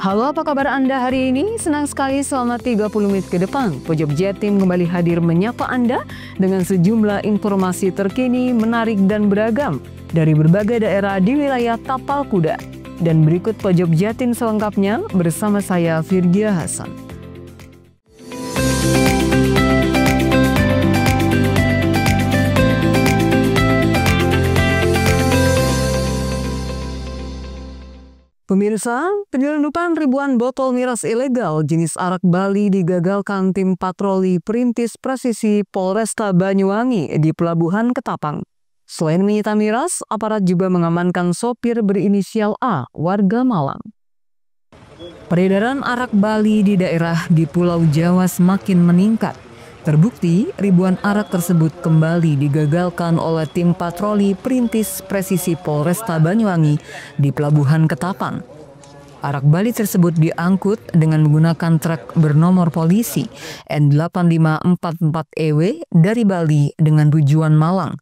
Halo, apa kabar Anda hari ini? Senang sekali selama 30 menit ke depan, Pojok Jatim kembali hadir menyapa Anda dengan sejumlah informasi terkini, menarik dan beragam dari berbagai daerah di wilayah Tapal Kuda. Dan berikut Pojok Jatim selengkapnya bersama saya Virgia Hasan. Pemirsa, penyelundupan ribuan botol miras ilegal jenis arak Bali digagalkan tim patroli Perintis Presisi Polresta Banyuwangi di Pelabuhan Ketapang. Selain menyita miras, aparat juga mengamankan sopir berinisial A, warga Malang. Peredaran arak Bali di daerah di Pulau Jawa semakin meningkat. Terbukti, ribuan arak tersebut kembali digagalkan oleh tim patroli Perintis Presisi Polresta Banyuwangi di Pelabuhan Ketapang. Arak Bali tersebut diangkut dengan menggunakan truk bernomor polisi N8544EW dari Bali dengan tujuan Malang.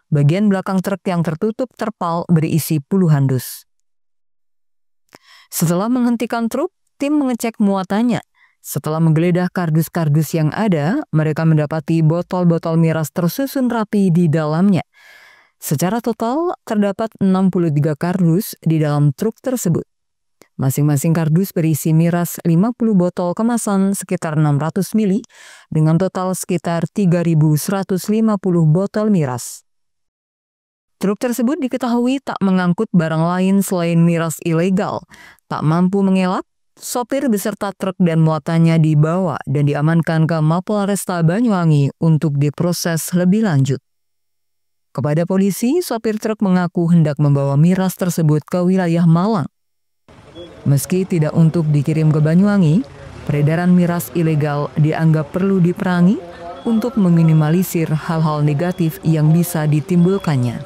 Bagian belakang truk yang tertutup terpal berisi puluhan dus. Setelah menghentikan truk, tim mengecek muatannya. Setelah menggeledah kardus-kardus yang ada, mereka mendapati botol-botol miras tersusun rapi di dalamnya. Secara total, terdapat 63 kardus di dalam truk tersebut. Masing-masing kardus berisi miras 50 botol kemasan sekitar 600 mili dengan total sekitar 3.150 botol miras. Truk tersebut diketahui tak mengangkut barang lain selain miras ilegal. Tak mampu mengelak, sopir beserta truk dan muatannya dibawa dan diamankan ke Mapolresta Banyuwangi untuk diproses lebih lanjut. Kepada polisi, sopir truk mengaku hendak membawa miras tersebut ke wilayah Malang. Meski tidak untuk dikirim ke Banyuwangi, peredaran miras ilegal dianggap perlu diperangi untuk meminimalisir hal-hal negatif yang bisa ditimbulkannya.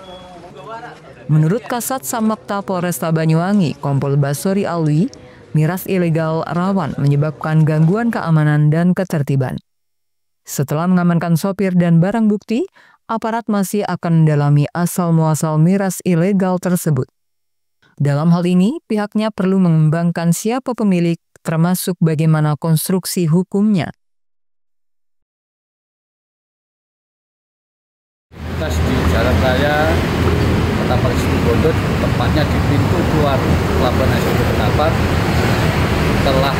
Menurut Kasat Samapta Polresta Banyuwangi, Kompol Basori Alwi, miras ilegal rawan menyebabkan gangguan keamanan dan ketertiban. Setelah mengamankan sopir dan barang bukti, aparat masih akan mendalami asal-muasal miras ilegal tersebut. Dalam hal ini, pihaknya perlu mengembangkan siapa pemilik, termasuk bagaimana konstruksi hukumnya. Di Jalan Raya Ketapang Situbondo, tepatnya di pintu keluar Pelabuhan SDB Ketapang, telah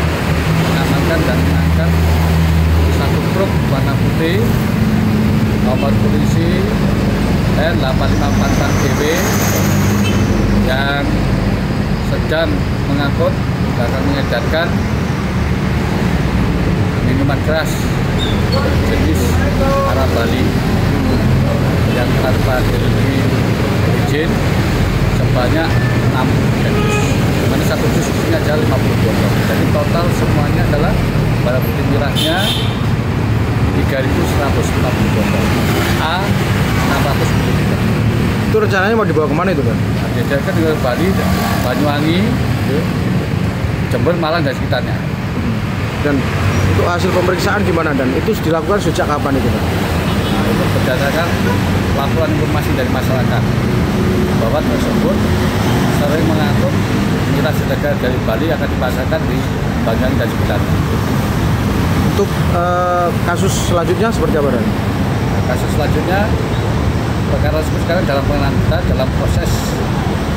mengamankan dan mengangkat satu truk warna putih nomor polisi N8544EW yang sedang mengangkut dan mengedarkan minuman keras jenis arak Bali yang tanpa diberi izin sebanyak 6 dus. Mana satu dus isinya aja 50 botol. Jadi total semuanya adalah barang bukti mirasnya 3.150 botol. A 600 ml. Itu rencananya mau dibawa kemana itu, Bang? Diedarkan ke Bali, Banyuwangi, Jember, Malang dan sekitarnya. Dan itu hasil pemeriksaan gimana, dan itu dilakukan sejak kapan itu, Bang? Nah, itu berdasarkan laporan informasi dari masyarakat bahwa tersebut sering mengangkut miras ilegal dari Bali akan dipasarkan di Banyuwangi dan sekitarnya. Untuk kasus selanjutnya seperti apa, Dan? Nah, kasus selanjutnya perkara tersebut sekarang dalam penanganan kita dalam proses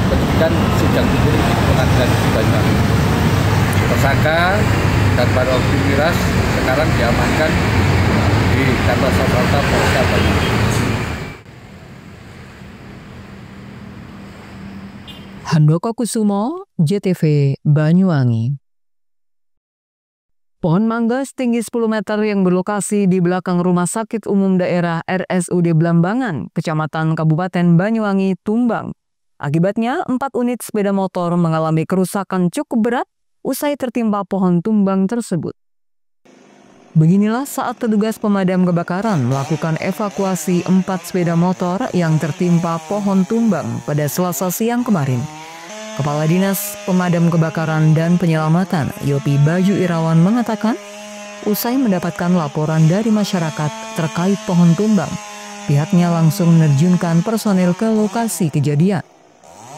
penyidikan sidang dulu di pengadilan di Banyuwangi. Tersangka dan barang bukti miras sekarang diamankan di kantor Satlantas Polresta Banyuwangi. Handoko Kusumo, JTV Banyuwangi. Pohon mangga setinggi 10 meter yang berlokasi di belakang Rumah Sakit Umum Daerah RSUD Blambangan, Kecamatan Kabupaten Banyuwangi, tumbang. Akibatnya, 4 unit sepeda motor mengalami kerusakan cukup berat usai tertimpa pohon tumbang tersebut. Beginilah saat petugas pemadam kebakaran melakukan evakuasi 4 sepeda motor yang tertimpa pohon tumbang pada Selasa siang kemarin. Kepala Dinas Pemadam Kebakaran dan Penyelamatan Yopi Baju Irawan mengatakan, usai mendapatkan laporan dari masyarakat terkait pohon tumbang, pihaknya langsung menerjunkan personel ke lokasi kejadian.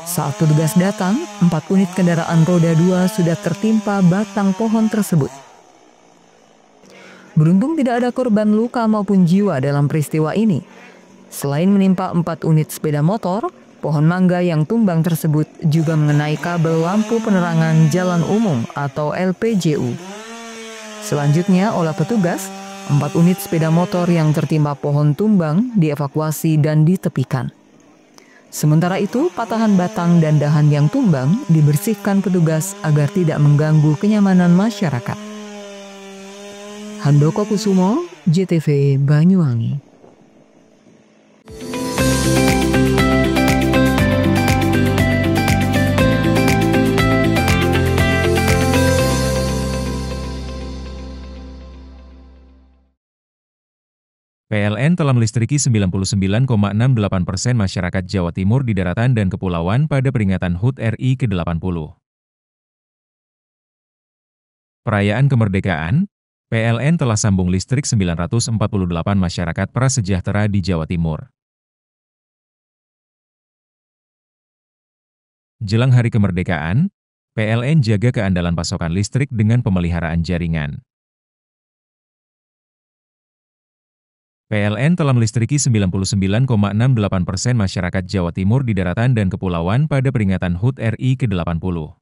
Saat petugas datang, 4 unit kendaraan roda 2 sudah tertimpa batang pohon tersebut. Beruntung tidak ada korban luka maupun jiwa dalam peristiwa ini. Selain menimpa 4 unit sepeda motor, pohon mangga yang tumbang tersebut juga mengenai kabel lampu penerangan jalan umum atau LPJU. Selanjutnya, oleh petugas, 4 unit sepeda motor yang tertimpa pohon tumbang dievakuasi dan ditepikan. Sementara itu, patahan batang dan dahan yang tumbang dibersihkan petugas agar tidak mengganggu kenyamanan masyarakat. Handoko Kusumo, JTV Banyuwangi. PLN telah melistriki 99,68% masyarakat Jawa Timur di daratan dan kepulauan pada peringatan HUT RI ke-80. Perayaan kemerdekaan, PLN telah sambung listrik 948 masyarakat prasejahtera di Jawa Timur. Jelang hari kemerdekaan, PLN jaga keandalan pasokan listrik dengan pemeliharaan jaringan. PLN telah melistriki 99,68% masyarakat Jawa Timur di daratan dan kepulauan pada peringatan HUT RI ke-80.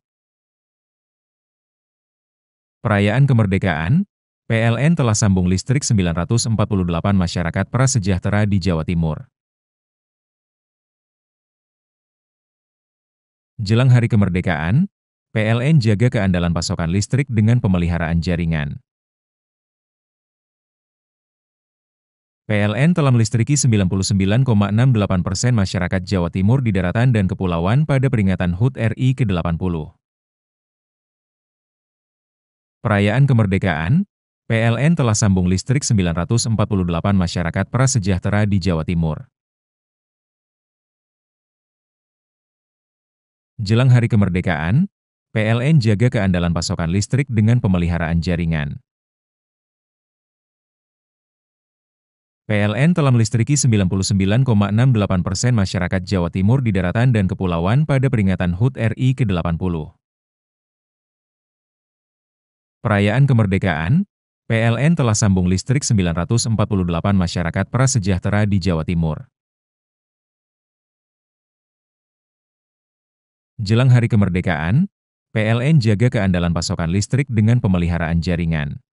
Perayaan kemerdekaan, PLN telah sambung listrik 948 masyarakat prasejahtera di Jawa Timur. Jelang hari kemerdekaan, PLN jaga keandalan pasokan listrik dengan pemeliharaan jaringan. PLN telah melistriki 99,68% masyarakat Jawa Timur di daratan dan kepulauan pada peringatan HUT RI ke-80. Perayaan kemerdekaan, PLN telah sambung listrik 948 masyarakat prasejahtera di Jawa Timur. Jelang hari kemerdekaan, PLN jaga keandalan pasokan listrik dengan pemeliharaan jaringan. PLN telah melistriki 99,68% masyarakat Jawa Timur di daratan dan kepulauan pada peringatan HUT RI ke-80. Perayaan kemerdekaan, PLN telah sambung listrik 948 masyarakat prasejahtera di Jawa Timur. Jelang hari kemerdekaan, PLN jaga keandalan pasokan listrik dengan pemeliharaan jaringan.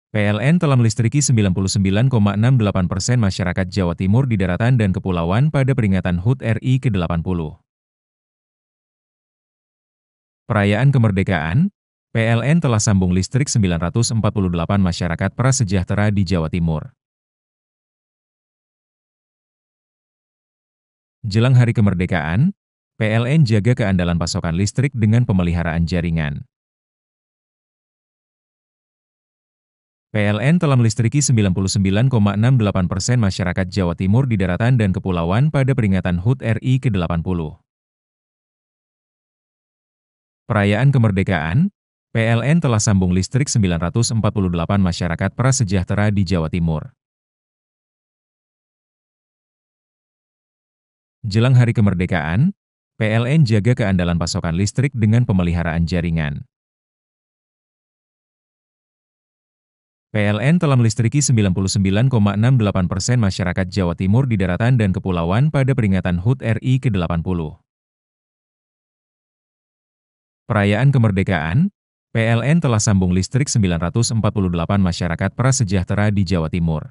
PLN telah melistriki 99,68% masyarakat Jawa Timur di daratan dan kepulauan pada peringatan HUT RI ke-80. Perayaan kemerdekaan, PLN telah sambung listrik 948 masyarakat prasejahtera di Jawa Timur. Jelang hari kemerdekaan, PLN jaga keandalan pasokan listrik dengan pemeliharaan jaringan. PLN telah melistriki 99,68% masyarakat Jawa Timur di daratan dan kepulauan pada peringatan HUT RI ke-80. Perayaan kemerdekaan, PLN telah sambung listrik 948 masyarakat prasejahtera di Jawa Timur. Jelang hari kemerdekaan, PLN jaga keandalan pasokan listrik dengan pemeliharaan jaringan. PLN telah melistriki 99,68% masyarakat Jawa Timur di daratan dan kepulauan pada peringatan HUT RI ke-80. Perayaan kemerdekaan, PLN telah sambung listrik 948 masyarakat prasejahtera di Jawa Timur.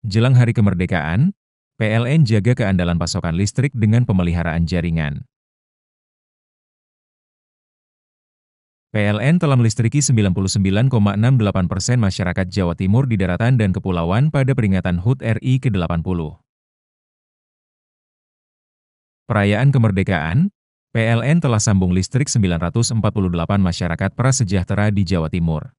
Jelang hari kemerdekaan, PLN jaga keandalan pasokan listrik dengan pemeliharaan jaringan. PLN telah melistriki 99,68% masyarakat Jawa Timur di daratan dan kepulauan pada peringatan HUT RI ke-80. Perayaan kemerdekaan, PLN telah sambung listrik 948 masyarakat prasejahtera di Jawa Timur.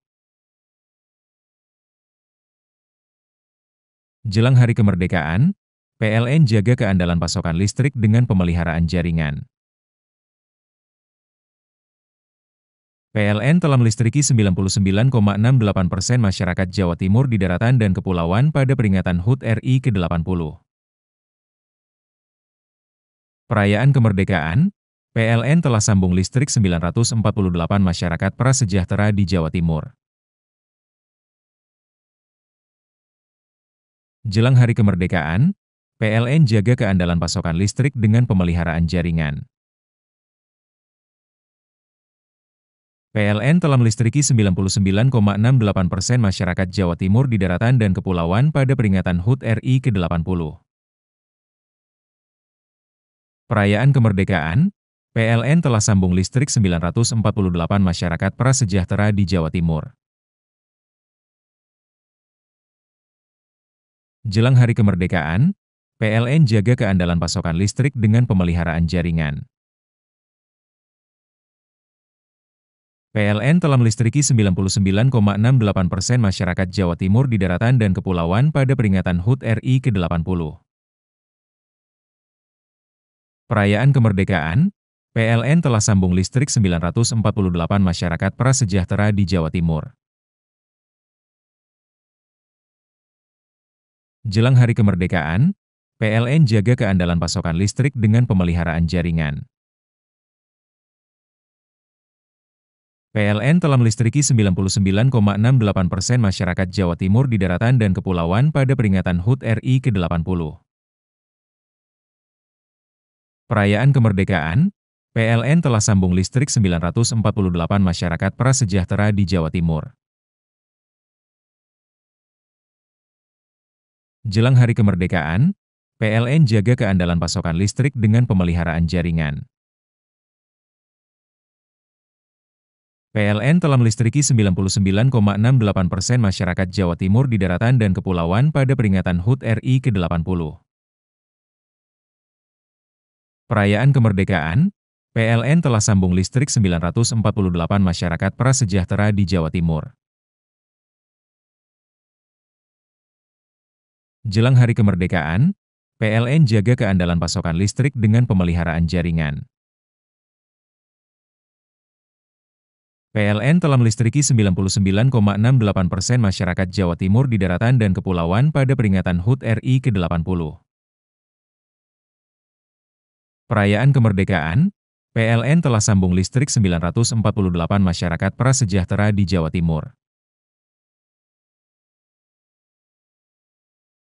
Jelang hari kemerdekaan, PLN jaga keandalan pasokan listrik dengan pemeliharaan jaringan. PLN telah melistriki 99,68% masyarakat Jawa Timur di daratan dan kepulauan pada peringatan HUT RI ke-80. Perayaan kemerdekaan, PLN telah sambung listrik 948 masyarakat prasejahtera di Jawa Timur. Jelang hari kemerdekaan, PLN jaga keandalan pasokan listrik dengan pemeliharaan jaringan. PLN telah melistriki 99,68% masyarakat Jawa Timur di daratan dan kepulauan pada peringatan HUT RI ke-80. Perayaan kemerdekaan, PLN telah sambung listrik 948 masyarakat prasejahtera di Jawa Timur. Jelang hari kemerdekaan, PLN jaga keandalan pasokan listrik dengan pemeliharaan jaringan. PLN telah melistriki 99,68% masyarakat Jawa Timur di daratan dan kepulauan pada peringatan HUT RI ke-80. Perayaan kemerdekaan, PLN telah sambung listrik 948 masyarakat prasejahtera di Jawa Timur. Jelang hari kemerdekaan, PLN jaga keandalan pasokan listrik dengan pemeliharaan jaringan. PLN telah melistriki 99,68% masyarakat Jawa Timur di daratan dan kepulauan pada peringatan HUT RI ke-80. Perayaan kemerdekaan, PLN telah sambung listrik 948 masyarakat prasejahtera di Jawa Timur. Jelang hari kemerdekaan, PLN jaga keandalan pasokan listrik dengan pemeliharaan jaringan. PLN telah melistriki 99,68% masyarakat Jawa Timur di daratan dan kepulauan pada peringatan HUT RI ke-80. Perayaan kemerdekaan, PLN telah sambung listrik 948 masyarakat prasejahtera di Jawa Timur. Jelang hari kemerdekaan, PLN jaga keandalan pasokan listrik dengan pemeliharaan jaringan. PLN telah melistriki 99,68% masyarakat Jawa Timur di daratan dan kepulauan pada peringatan HUT RI ke-80. Perayaan kemerdekaan, PLN telah sambung listrik 948 masyarakat prasejahtera di Jawa Timur.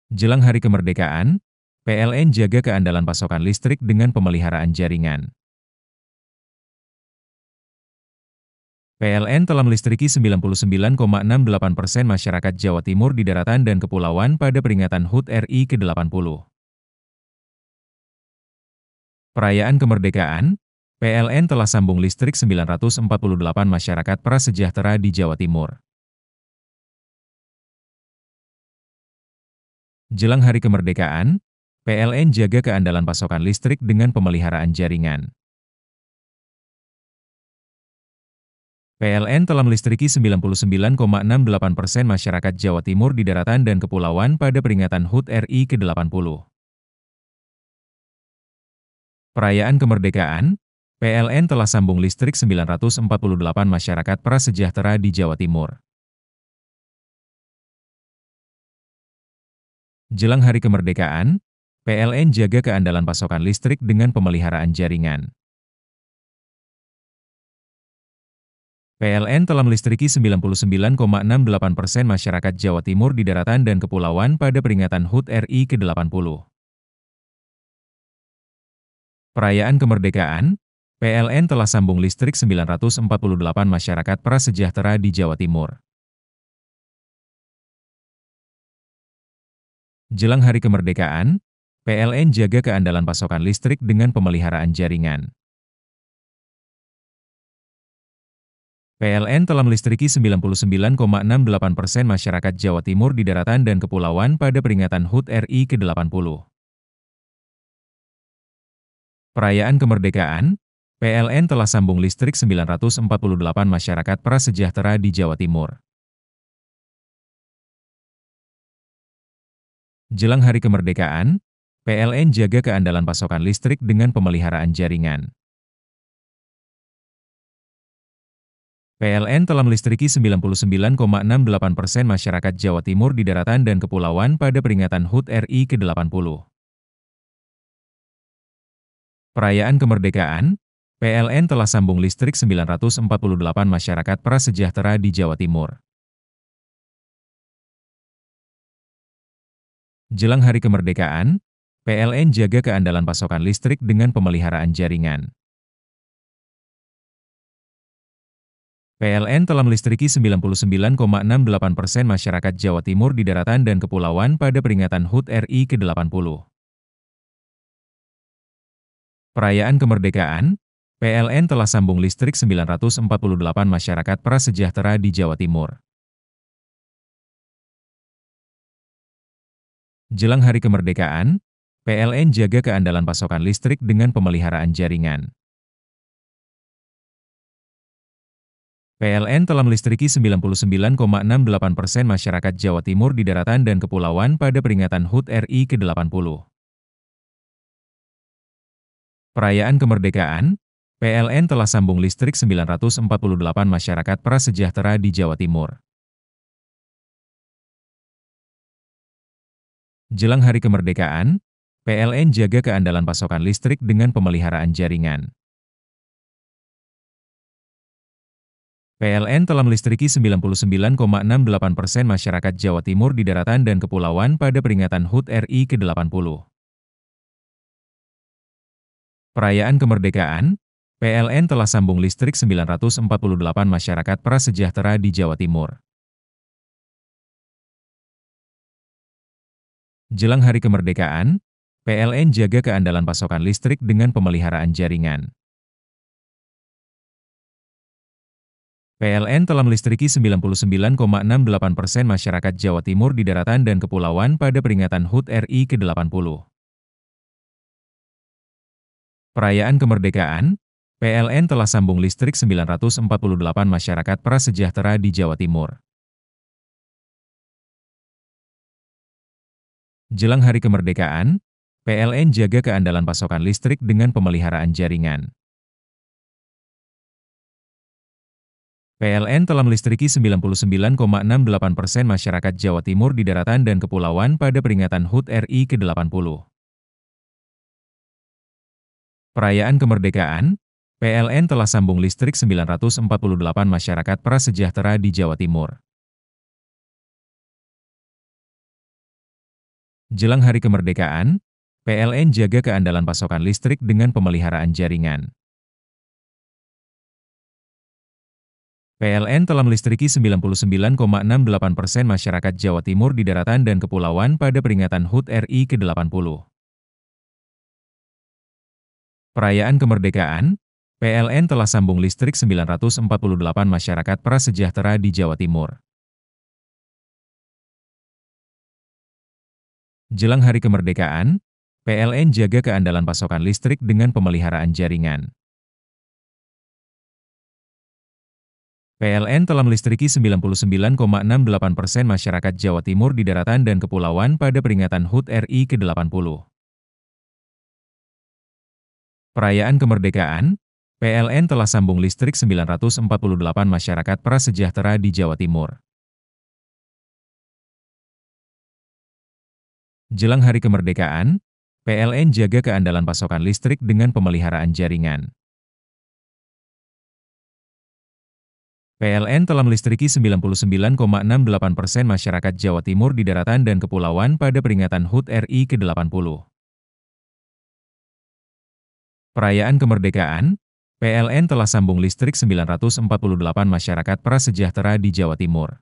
Jelang hari kemerdekaan, PLN jaga keandalan pasokan listrik dengan pemeliharaan jaringan. PLN telah melistriki 99,68% masyarakat Jawa Timur di daratan dan kepulauan pada peringatan HUT RI ke-80. Perayaan kemerdekaan, PLN telah sambung listrik 948 masyarakat prasejahtera di Jawa Timur. Jelang hari kemerdekaan, PLN jaga keandalan pasokan listrik dengan pemeliharaan jaringan. PLN telah melistriki 99,68% masyarakat Jawa Timur di daratan dan kepulauan pada peringatan HUT RI ke-80. Perayaan kemerdekaan, PLN telah sambung listrik 948 masyarakat prasejahtera di Jawa Timur. Jelang hari kemerdekaan, PLN jaga keandalan pasokan listrik dengan pemeliharaan jaringan. PLN telah melistriki 99,68% masyarakat Jawa Timur di daratan dan kepulauan pada peringatan HUT RI ke-80. Perayaan kemerdekaan, PLN telah sambung listrik 948 masyarakat prasejahtera di Jawa Timur. Jelang hari kemerdekaan, PLN jaga keandalan pasokan listrik dengan pemeliharaan jaringan. PLN telah melistriki 99,68% masyarakat Jawa Timur di daratan dan kepulauan pada peringatan HUT RI ke-80. Perayaan kemerdekaan, PLN telah sambung listrik 948 masyarakat prasejahtera di Jawa Timur. Jelang hari kemerdekaan, PLN jaga keandalan pasokan listrik dengan pemeliharaan jaringan. PLN telah melistriki 99,68% masyarakat Jawa Timur di daratan dan kepulauan pada peringatan HUT RI ke-80. Perayaan kemerdekaan, PLN telah sambung listrik 948 masyarakat prasejahtera di Jawa Timur. Jelang hari kemerdekaan, PLN jaga keandalan pasokan listrik dengan pemeliharaan jaringan. PLN telah melistriki 99,68% masyarakat Jawa Timur di daratan dan kepulauan pada peringatan HUT RI ke-80. Perayaan kemerdekaan, PLN telah sambung listrik 948 masyarakat prasejahtera di Jawa Timur. Jelang hari kemerdekaan, PLN jaga keandalan pasokan listrik dengan pemeliharaan jaringan. PLN telah melistriki 99,68% masyarakat Jawa Timur di daratan dan kepulauan pada peringatan HUT RI ke-80. Perayaan kemerdekaan, PLN telah sambung listrik 948 masyarakat prasejahtera di Jawa Timur. Jelang hari kemerdekaan, PLN jaga keandalan pasokan listrik dengan pemeliharaan jaringan. PLN telah melistriki 99,68% masyarakat Jawa Timur di daratan dan kepulauan pada peringatan HUT RI ke-80. Perayaan kemerdekaan, PLN telah sambung listrik 948 masyarakat prasejahtera di Jawa Timur. Jelang hari kemerdekaan, PLN jaga keandalan pasokan listrik dengan pemeliharaan jaringan. PLN telah melistriki 99,68% masyarakat Jawa Timur di daratan dan kepulauan pada peringatan HUT RI ke-80. Perayaan kemerdekaan, PLN telah sambung listrik 948 masyarakat prasejahtera di Jawa Timur. Jelang hari kemerdekaan, PLN jaga keandalan pasokan listrik dengan pemeliharaan jaringan. PLN telah melistriki 99,68% masyarakat Jawa Timur di daratan dan kepulauan pada peringatan HUT RI ke-80. Perayaan kemerdekaan, PLN telah sambung listrik 948 masyarakat prasejahtera di Jawa Timur. Jelang hari kemerdekaan, PLN jaga keandalan pasokan listrik dengan pemeliharaan jaringan. PLN telah melistriki 99,68% masyarakat Jawa Timur di daratan dan kepulauan pada peringatan HUT RI ke-80. Perayaan kemerdekaan, PLN telah sambung listrik 948 masyarakat prasejahtera di Jawa Timur. Jelang hari kemerdekaan, PLN jaga keandalan pasokan listrik dengan pemeliharaan jaringan. PLN telah melistriki 99,68% masyarakat Jawa Timur di daratan dan kepulauan pada peringatan HUT RI ke-80. Perayaan kemerdekaan, PLN telah sambung listrik 948 masyarakat prasejahtera di Jawa Timur. Jelang hari kemerdekaan, PLN jaga keandalan pasokan listrik dengan pemeliharaan jaringan. PLN telah melistriki 99,68% masyarakat Jawa Timur di daratan dan kepulauan pada peringatan HUT RI ke-80. Perayaan kemerdekaan, PLN telah sambung listrik 948 masyarakat prasejahtera di Jawa Timur.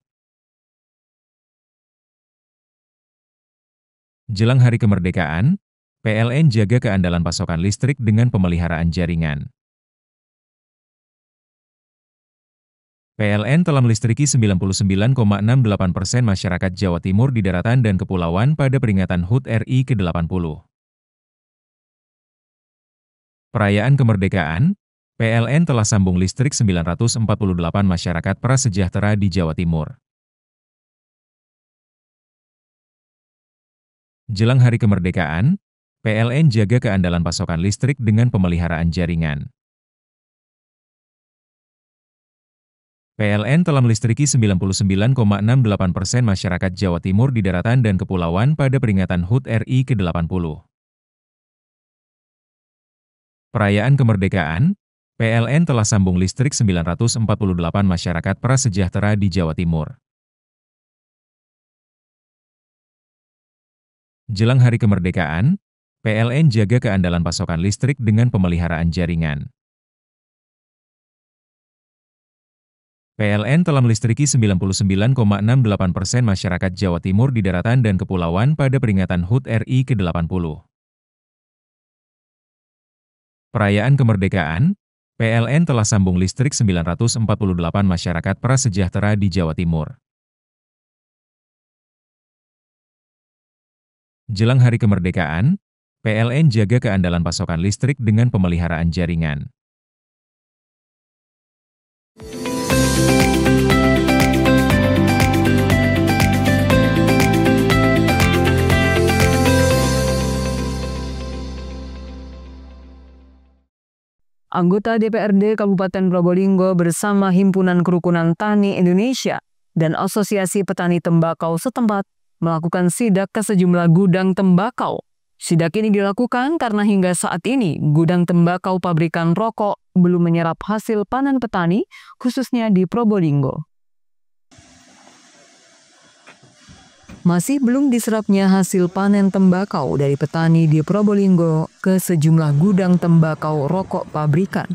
Jelang hari kemerdekaan, PLN jaga keandalan pasokan listrik dengan pemeliharaan jaringan. PLN telah melistriki 99,68% masyarakat Jawa Timur di daratan dan kepulauan pada peringatan HUT RI ke-80. Perayaan kemerdekaan, PLN telah sambung listrik 948 masyarakat prasejahtera di Jawa Timur. Jelang hari kemerdekaan, PLN jaga keandalan pasokan listrik dengan pemeliharaan jaringan. PLN telah melistriki 99,68% masyarakat Jawa Timur di daratan dan kepulauan pada peringatan HUT RI ke-80. Perayaan kemerdekaan, PLN telah sambung listrik 948 masyarakat prasejahtera di Jawa Timur. Jelang hari kemerdekaan, PLN jaga keandalan pasokan listrik dengan pemeliharaan jaringan. PLN telah melistriki 99,68% masyarakat Jawa Timur di daratan dan kepulauan pada peringatan HUT RI ke-80. Perayaan kemerdekaan, PLN telah sambung listrik 948 masyarakat prasejahtera di Jawa Timur. Jelang hari kemerdekaan, PLN jaga keandalan pasokan listrik dengan pemeliharaan jaringan. Anggota DPRD Kabupaten Probolinggo bersama Himpunan Kerukunan Tani Indonesia dan Asosiasi Petani Tembakau setempat melakukan sidak ke sejumlah gudang tembakau. Sidak ini dilakukan karena hingga saat ini gudang tembakau pabrikan rokok belum menyerap hasil panen petani, khususnya di Probolinggo. Masih belum diserapnya hasil panen tembakau dari petani di Probolinggo ke sejumlah gudang tembakau rokok pabrikan,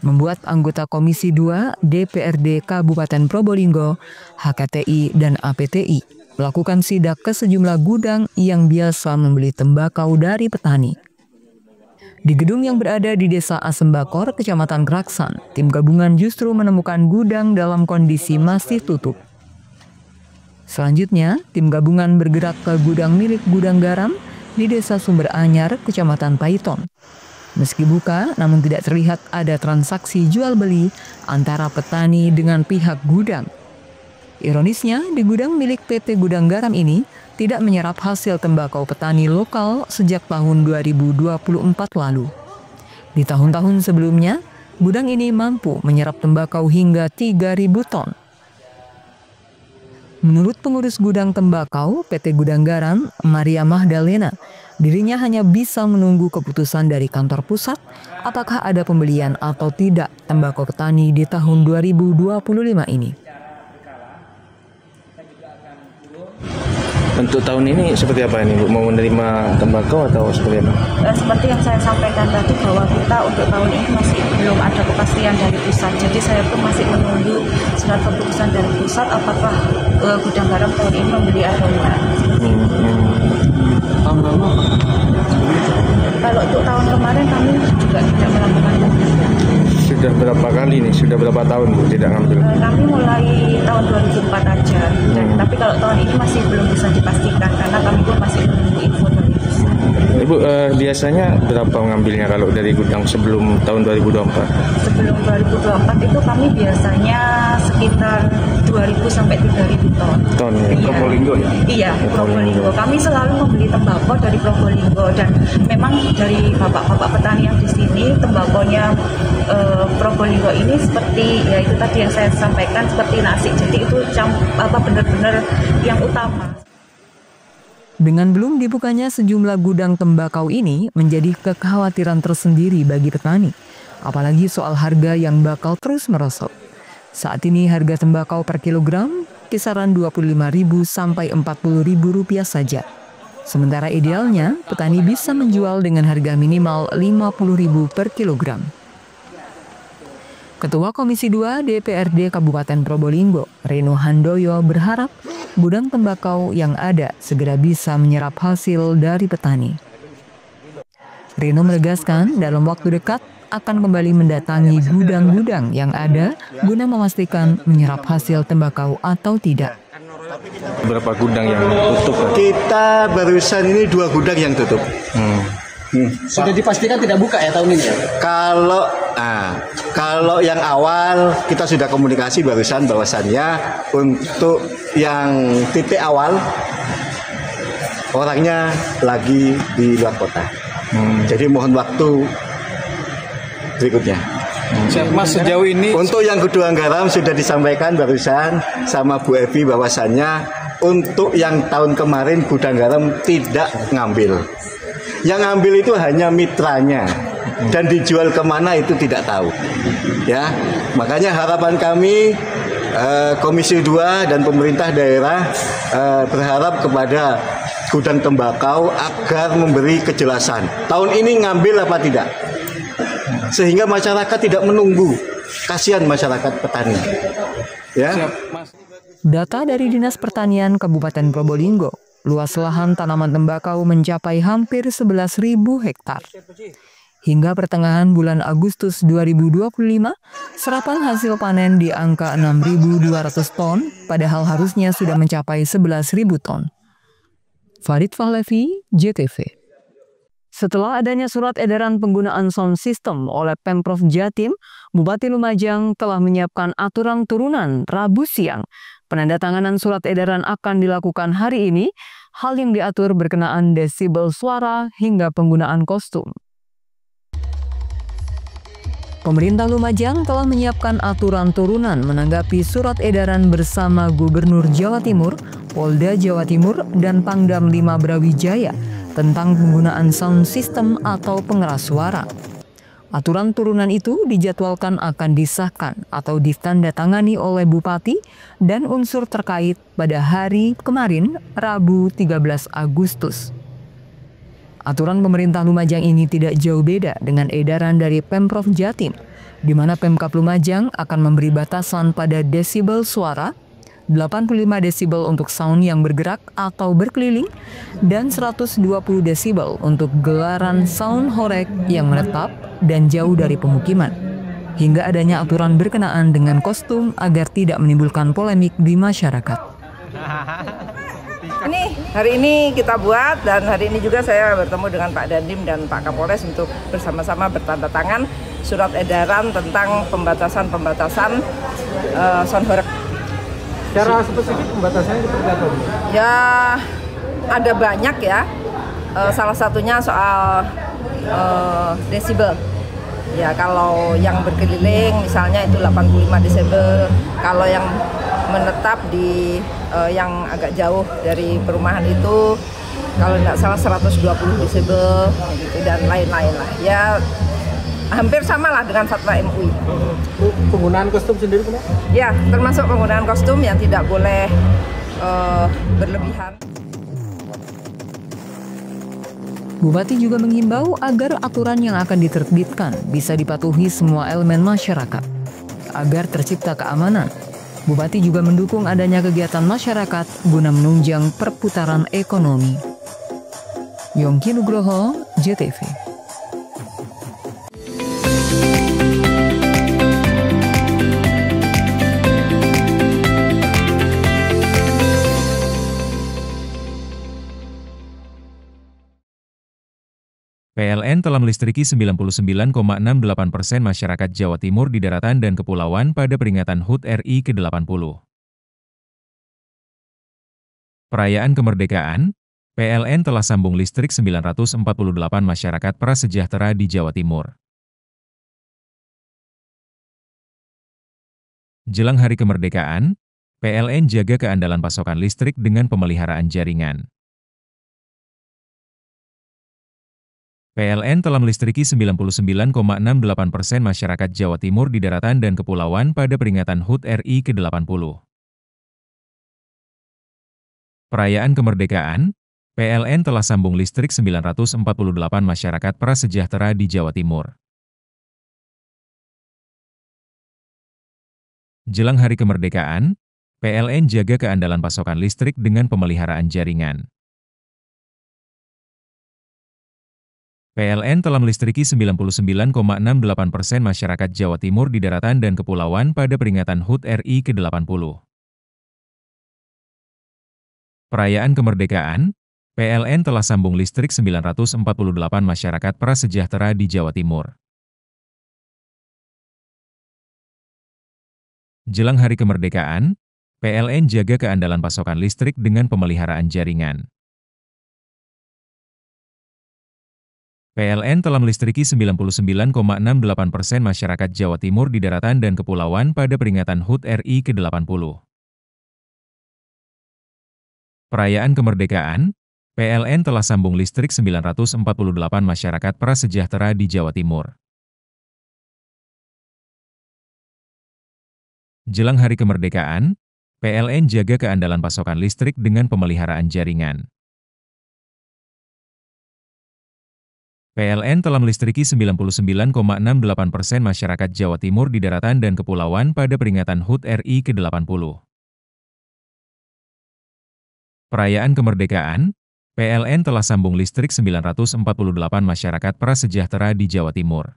membuat anggota Komisi 2 DPRD Kabupaten Probolinggo, HKTI dan APTI melakukan sidak ke sejumlah gudang yang biasa membeli tembakau dari petani. Di gedung yang berada di Desa Asembakor, Kecamatan Kraksan, tim gabungan justru menemukan gudang dalam kondisi masih tutup. Selanjutnya, tim gabungan bergerak ke gudang milik gudang garam di Desa Sumber Anyar, Kecamatan Paiton. Meski buka, namun tidak terlihat ada transaksi jual-beli antara petani dengan pihak gudang. Ironisnya, di gudang milik PT Gudang Garam ini tidak menyerap hasil tembakau petani lokal sejak tahun 2024 lalu. Di tahun-tahun sebelumnya, gudang ini mampu menyerap tembakau hingga 3.000 ton. Menurut pengurus gudang tembakau PT Gudang Garam, Maria Magdalena, dirinya hanya bisa menunggu keputusan dari kantor pusat apakah ada pembelian atau tidak tembakau petani di tahun 2025 ini. Untuk tahun ini seperti apa ini Bu? Mau menerima tembakau atau seperti apa? Seperti yang saya sampaikan tadi bahwa kita untuk tahun ini masih belum ada kepastian dari pusat. Jadi saya pun masih menunggu surat keputusan dari pusat apakah Gudang Garam tahun ini membeli atau enggak. Kalau untuk tahun kemarin kami juga tidak melakukan pembelian. Sudah berapa kali nih? Sudah berapa tahun Bu tidak ngambil? Kami mulai tahun 2004 aja. Tapi kalau tahun ini masih belum bisa dipastikan karena kami pun masih menunggu info dari pusat. Ibu biasanya berapa ngambilnya kalau dari gudang sebelum tahun 2024? Sebelum 2024 itu kami biasanya sekitar 2.000 sampai 3.000 ton. Ton ya? Iya. Probolinggo ya? Iya, Probolinggo. Kami selalu membeli tembakau dari Probolinggo dan memang dari bapak-bapak petani yang di sini tembakonya Probolinggo ini seperti ya itu tadi yang saya sampaikan seperti nasi. Jadi itu benar-benar yang utama. Dengan belum dibukanya sejumlah gudang tembakau ini menjadi kekhawatiran tersendiri bagi petani, apalagi soal harga yang bakal terus merosot. Saat ini harga tembakau per kilogram kisaran Rp25.000 sampai Rp40.000 saja. Sementara idealnya petani bisa menjual dengan harga minimal Rp50.000 per kilogram. Ketua Komisi 2 DPRD Kabupaten Probolinggo, Reno Handoyo berharap gudang tembakau yang ada segera bisa menyerap hasil dari petani. Reno menegaskan dalam waktu dekat akan kembali mendatangi gudang-gudang yang ada guna memastikan menyerap hasil tembakau atau tidak. Berapa gudang yang tutup? Kita barusan ini 2 gudang yang tutup. Sudah dipastikan tidak buka ya tahun ini ya? Kalau yang awal kita sudah komunikasi barusan bahwasannya untuk yang titik awal orangnya lagi di luar kota. Jadi mohon waktu berikutnya. Mas, sejauh ini Untuk yang Gudang Garam sudah disampaikan barusan sama Bu Evi bahwasannya untuk yang tahun kemarin Gudang Garam tidak ngambil. Yang ngambil itu hanya mitranya dan dijual kemana itu tidak tahu. Ya, makanya harapan kami Komisi 2 dan pemerintah daerah berharap kepada gudang tembakau agar memberi kejelasan. Tahun ini ngambil apa tidak? Sehingga masyarakat tidak menunggu. Kasihan masyarakat petani. Ya. Data dari Dinas Pertanian Kabupaten Probolinggo, luas lahan tanaman tembakau mencapai hampir 11.000 hektar. Hingga pertengahan bulan Agustus 2025, serapan hasil panen di angka 6.200 ton, padahal harusnya sudah mencapai 11.000 ton. Farid Fahlevi, JTV. Setelah adanya surat edaran penggunaan sound system oleh Pemprov Jatim, Bupati Lumajang telah menyiapkan aturan turunan Rabu siang. Penandatanganan surat edaran akan dilakukan hari ini, hal yang diatur berkenaan desibel suara hingga penggunaan kostum. Pemerintah Lumajang telah menyiapkan aturan turunan menanggapi surat edaran bersama Gubernur Jawa Timur, Polda Jawa Timur, dan Pangdam 5 Brawijaya tentang penggunaan sound system atau pengeras suara. Aturan turunan itu dijadwalkan akan disahkan atau ditandatangani oleh Bupati dan unsur terkait pada hari kemarin, Rabu 13 Agustus. Aturan pemerintah Lumajang ini tidak jauh beda dengan edaran dari Pemprov Jatim, di mana Pemkab Lumajang akan memberi batasan pada desibel suara, 85 desibel untuk sound yang bergerak atau berkeliling, dan 120 desibel untuk gelaran sound horeg yang menetap dan jauh dari pemukiman, hingga adanya aturan berkenaan dengan kostum agar tidak menimbulkan polemik di masyarakat. Ini hari ini kita buat, dan hari ini juga saya bertemu dengan Pak Dandim dan Pak Kapolres untuk bersama-sama bertanda tangan surat edaran tentang pembatasan sound horeg. Secara spesifik pembatasannya seperti apa? Ya ada banyak ya, salah satunya soal desibel. Ya kalau yang berkeliling misalnya itu 85 desibel, kalau yang menetap di yang agak jauh dari perumahan itu kalau tidak salah 120 desibel gitu, dan lain-lain lah. Ya hampir sama lah dengan fatwa MUI. Penggunaan kostum sendiri kenapa? Ya, termasuk penggunaan kostum yang tidak boleh berlebihan. Bupati juga mengimbau agar aturan yang akan diterbitkan bisa dipatuhi semua elemen masyarakat. Agar tercipta keamanan, Bupati juga mendukung adanya kegiatan masyarakat guna menunjang perputaran ekonomi. Yongki Nugroho, JTV. PLN telah melistriki 99,68% masyarakat Jawa Timur di daratan dan kepulauan pada peringatan HUT RI ke-80. Perayaan kemerdekaan, PLN telah sambung listrik 948 masyarakat prasejahtera di Jawa Timur. Jelang hari kemerdekaan, PLN jaga keandalan pasokan listrik dengan pemeliharaan jaringan. PLN telah melistriki 99,68% masyarakat Jawa Timur di daratan dan kepulauan pada peringatan HUT RI ke-80. Perayaan kemerdekaan, PLN telah sambung listrik 948 masyarakat prasejahtera di Jawa Timur. Jelang hari kemerdekaan, PLN jaga keandalan pasokan listrik dengan pemeliharaan jaringan. PLN telah melistriki 99,68% masyarakat Jawa Timur di daratan dan kepulauan pada peringatan HUT RI ke-80. Perayaan kemerdekaan, PLN telah sambung listrik 948 masyarakat prasejahtera di Jawa Timur. Jelang hari kemerdekaan, PLN jaga keandalan pasokan listrik dengan pemeliharaan jaringan. PLN telah melistriki 99,68% masyarakat Jawa Timur di daratan dan kepulauan pada peringatan HUT RI ke-80. Perayaan kemerdekaan, PLN telah sambung listrik 948 masyarakat prasejahtera di Jawa Timur. Jelang hari kemerdekaan, PLN jaga keandalan pasokan listrik dengan pemeliharaan jaringan. PLN telah melistriki 99,68% masyarakat Jawa Timur di daratan dan kepulauan pada peringatan HUT RI ke-80. Perayaan kemerdekaan, PLN telah sambung listrik 948 masyarakat prasejahtera di Jawa Timur.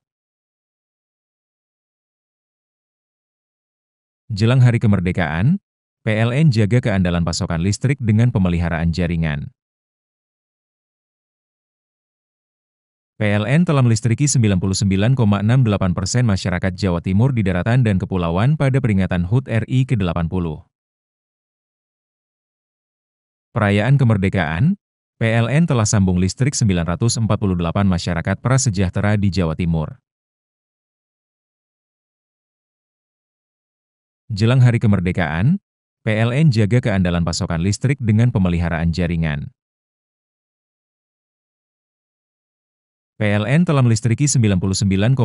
Jelang hari kemerdekaan, PLN jaga keandalan pasokan listrik dengan pemeliharaan jaringan. PLN telah melistriki 99,68% masyarakat Jawa Timur di daratan dan kepulauan pada peringatan HUT RI ke-80. Perayaan kemerdekaan, PLN telah sambung listrik 948 masyarakat prasejahtera di Jawa Timur. Jelang hari kemerdekaan, PLN jaga keandalan pasokan listrik dengan pemeliharaan jaringan. PLN telah melistriki 99,68%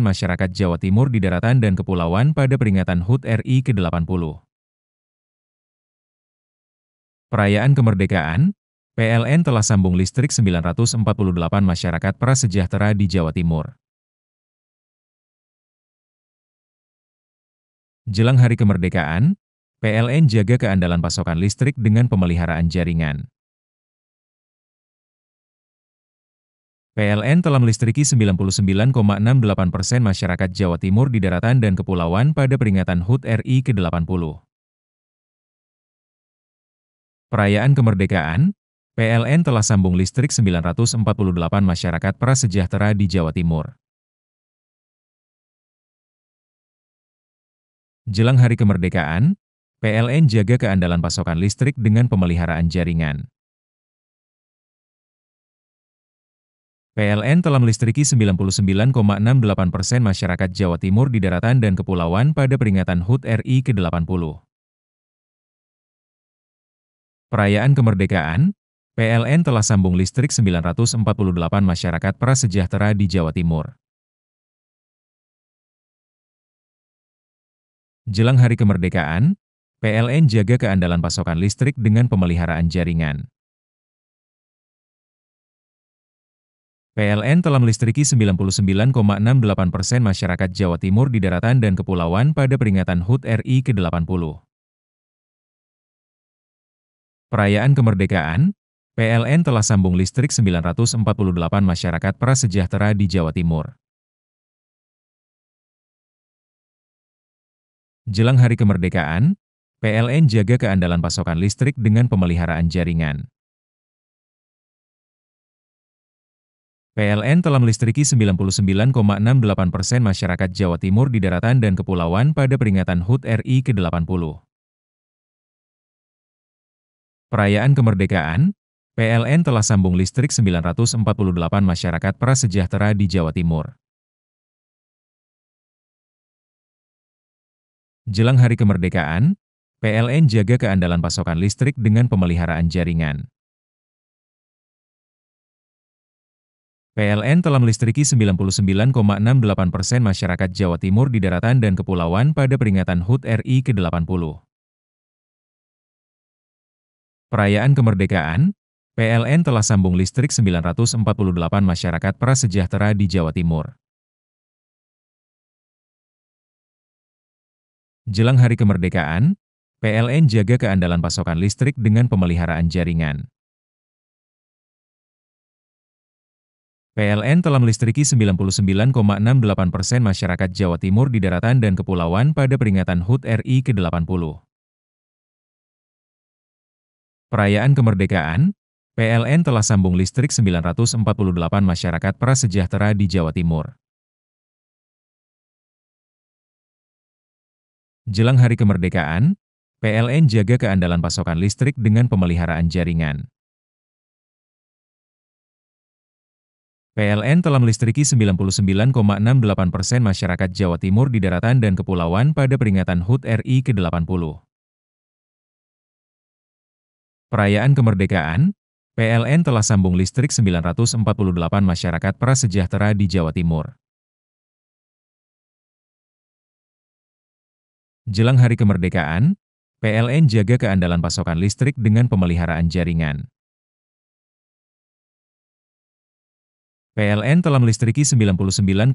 masyarakat Jawa Timur di daratan dan kepulauan pada peringatan HUT RI ke-80. Perayaan kemerdekaan, PLN telah sambung listrik 948 masyarakat prasejahtera di Jawa Timur. Jelang hari kemerdekaan, PLN jaga keandalan pasokan listrik dengan pemeliharaan jaringan. PLN telah melistriki 99,68% masyarakat Jawa Timur di daratan dan kepulauan pada peringatan HUT RI ke-80. Perayaan kemerdekaan, PLN telah sambung listrik 948 masyarakat prasejahtera di Jawa Timur. Jelang hari kemerdekaan, PLN jaga keandalan pasokan listrik dengan pemeliharaan jaringan. PLN telah melistriki 99,68% masyarakat Jawa Timur di daratan dan kepulauan pada peringatan HUT RI ke-80. Perayaan kemerdekaan, PLN telah sambung listrik 948 masyarakat prasejahtera di Jawa Timur. Jelang hari kemerdekaan, PLN jaga keandalan pasokan listrik dengan pemeliharaan jaringan. PLN telah melistriki 99,68% masyarakat Jawa Timur di daratan dan kepulauan pada peringatan HUT RI ke-80. Perayaan kemerdekaan, PLN telah sambung listrik 948 masyarakat prasejahtera di Jawa Timur. Jelang hari kemerdekaan, PLN jaga keandalan pasokan listrik dengan pemeliharaan jaringan. PLN telah melistriki 99,68% masyarakat Jawa Timur di daratan dan kepulauan pada peringatan HUT RI ke-80. Perayaan kemerdekaan, PLN telah sambung listrik 948 masyarakat prasejahtera di Jawa Timur. Jelang hari kemerdekaan, PLN jaga keandalan pasokan listrik dengan pemeliharaan jaringan. PLN telah melistriki 99,68% masyarakat Jawa Timur di daratan dan kepulauan pada peringatan HUT RI ke-80. Perayaan kemerdekaan, PLN telah sambung listrik 948 masyarakat prasejahtera di Jawa Timur. Jelang hari kemerdekaan, PLN jaga keandalan pasokan listrik dengan pemeliharaan jaringan. PLN telah melistriki 99,68% masyarakat Jawa Timur di daratan dan kepulauan pada peringatan HUT RI ke-80. Perayaan kemerdekaan, PLN telah sambung listrik 948 masyarakat prasejahtera di Jawa Timur. Jelang hari kemerdekaan, PLN jaga keandalan pasokan listrik dengan pemeliharaan jaringan. PLN telah melistriki 99,68% masyarakat Jawa Timur di daratan dan kepulauan pada peringatan HUT RI ke-80. Perayaan kemerdekaan, PLN telah sambung listrik 948 masyarakat prasejahtera di Jawa Timur. Jelang hari kemerdekaan, PLN jaga keandalan pasokan listrik dengan pemeliharaan jaringan. PLN telah melistriki 99,68%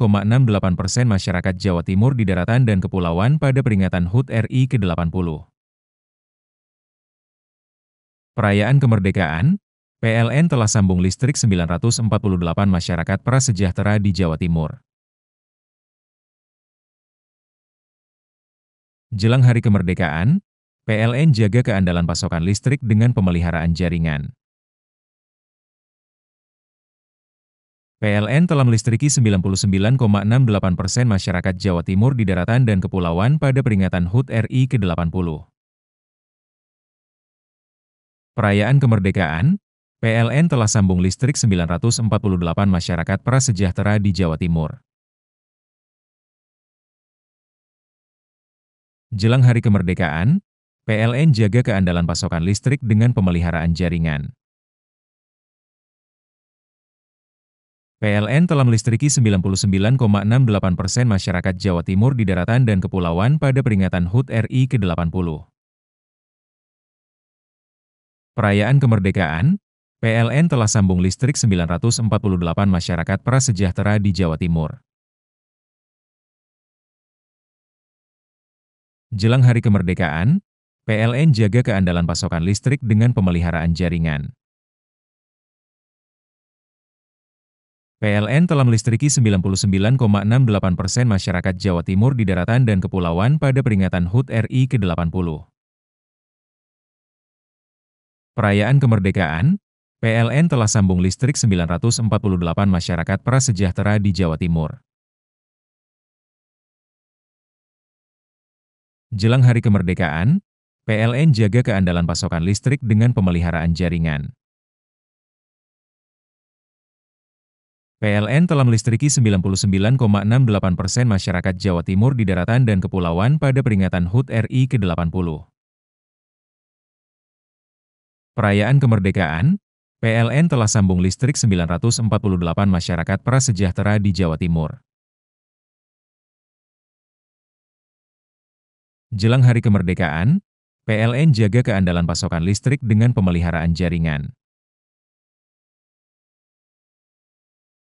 masyarakat Jawa Timur di daratan dan kepulauan pada peringatan HUT RI ke-80. Perayaan kemerdekaan, PLN telah sambung listrik 948 masyarakat prasejahtera di Jawa Timur. Jelang hari kemerdekaan, PLN jaga keandalan pasokan listrik dengan pemeliharaan jaringan. PLN telah melistriki 99,68% masyarakat Jawa Timur di daratan dan kepulauan pada peringatan HUT RI ke-80. Perayaan kemerdekaan, PLN telah sambung listrik 948 masyarakat prasejahtera di Jawa Timur. Jelang hari kemerdekaan, PLN jaga keandalan pasokan listrik dengan pemeliharaan jaringan. PLN telah melistriki 99,68% masyarakat Jawa Timur di daratan dan kepulauan pada peringatan HUT RI ke-80. Perayaan kemerdekaan, PLN telah sambung listrik 948 masyarakat prasejahtera di Jawa Timur. Jelang hari kemerdekaan, PLN jaga keandalan pasokan listrik dengan pemeliharaan jaringan. PLN telah melistriki 99,68% masyarakat Jawa Timur di daratan dan kepulauan pada peringatan HUT RI ke-80. Perayaan kemerdekaan, PLN telah sambung listrik 948 masyarakat prasejahtera di Jawa Timur. Jelang hari kemerdekaan, PLN jaga keandalan pasokan listrik dengan pemeliharaan jaringan. PLN telah melistriki 99,68% masyarakat Jawa Timur di daratan dan kepulauan pada peringatan HUT RI ke-80. Perayaan kemerdekaan, PLN telah sambung listrik 948 masyarakat prasejahtera di Jawa Timur. Jelang hari kemerdekaan, PLN jaga keandalan pasokan listrik dengan pemeliharaan jaringan.